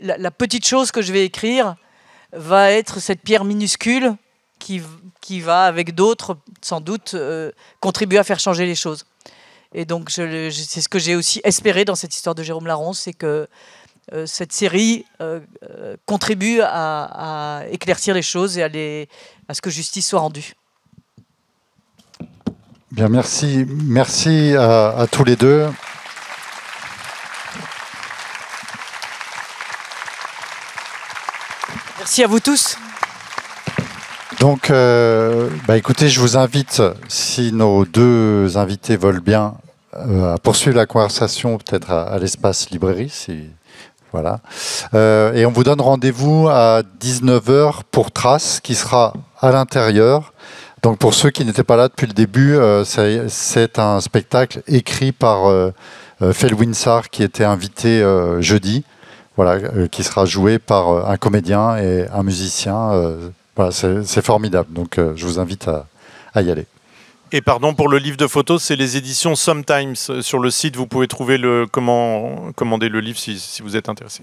la petite chose que je vais écrire va être cette pierre minuscule qui va, avec d'autres, sans doute, contribuer à faire changer les choses. Et donc, c'est ce que j'ai aussi espéré dans cette histoire de Jérôme Laronze, c'est que cette série contribue à éclaircir les choses et à ce que justice soit rendue. Bien, merci à tous les deux. Merci à vous tous. Donc, écoutez, je vous invite, si nos deux invités veulent bien, à poursuivre la conversation peut-être à l'espace librairie. Voilà. Et on vous donne rendez-vous à 19h pour Trace, qui sera à l'intérieur. Donc pour ceux qui n'étaient pas là depuis le début, c'est un spectacle écrit par Felwinsar, qui était invité jeudi, voilà, qui sera joué par un comédien et un musicien. Voilà, c'est formidable, donc je vous invite à y aller. Et pardon pour le livre de photos, c'est les éditions Sometimes. Sur le site, vous pouvez trouver comment commander le livre si vous êtes intéressé.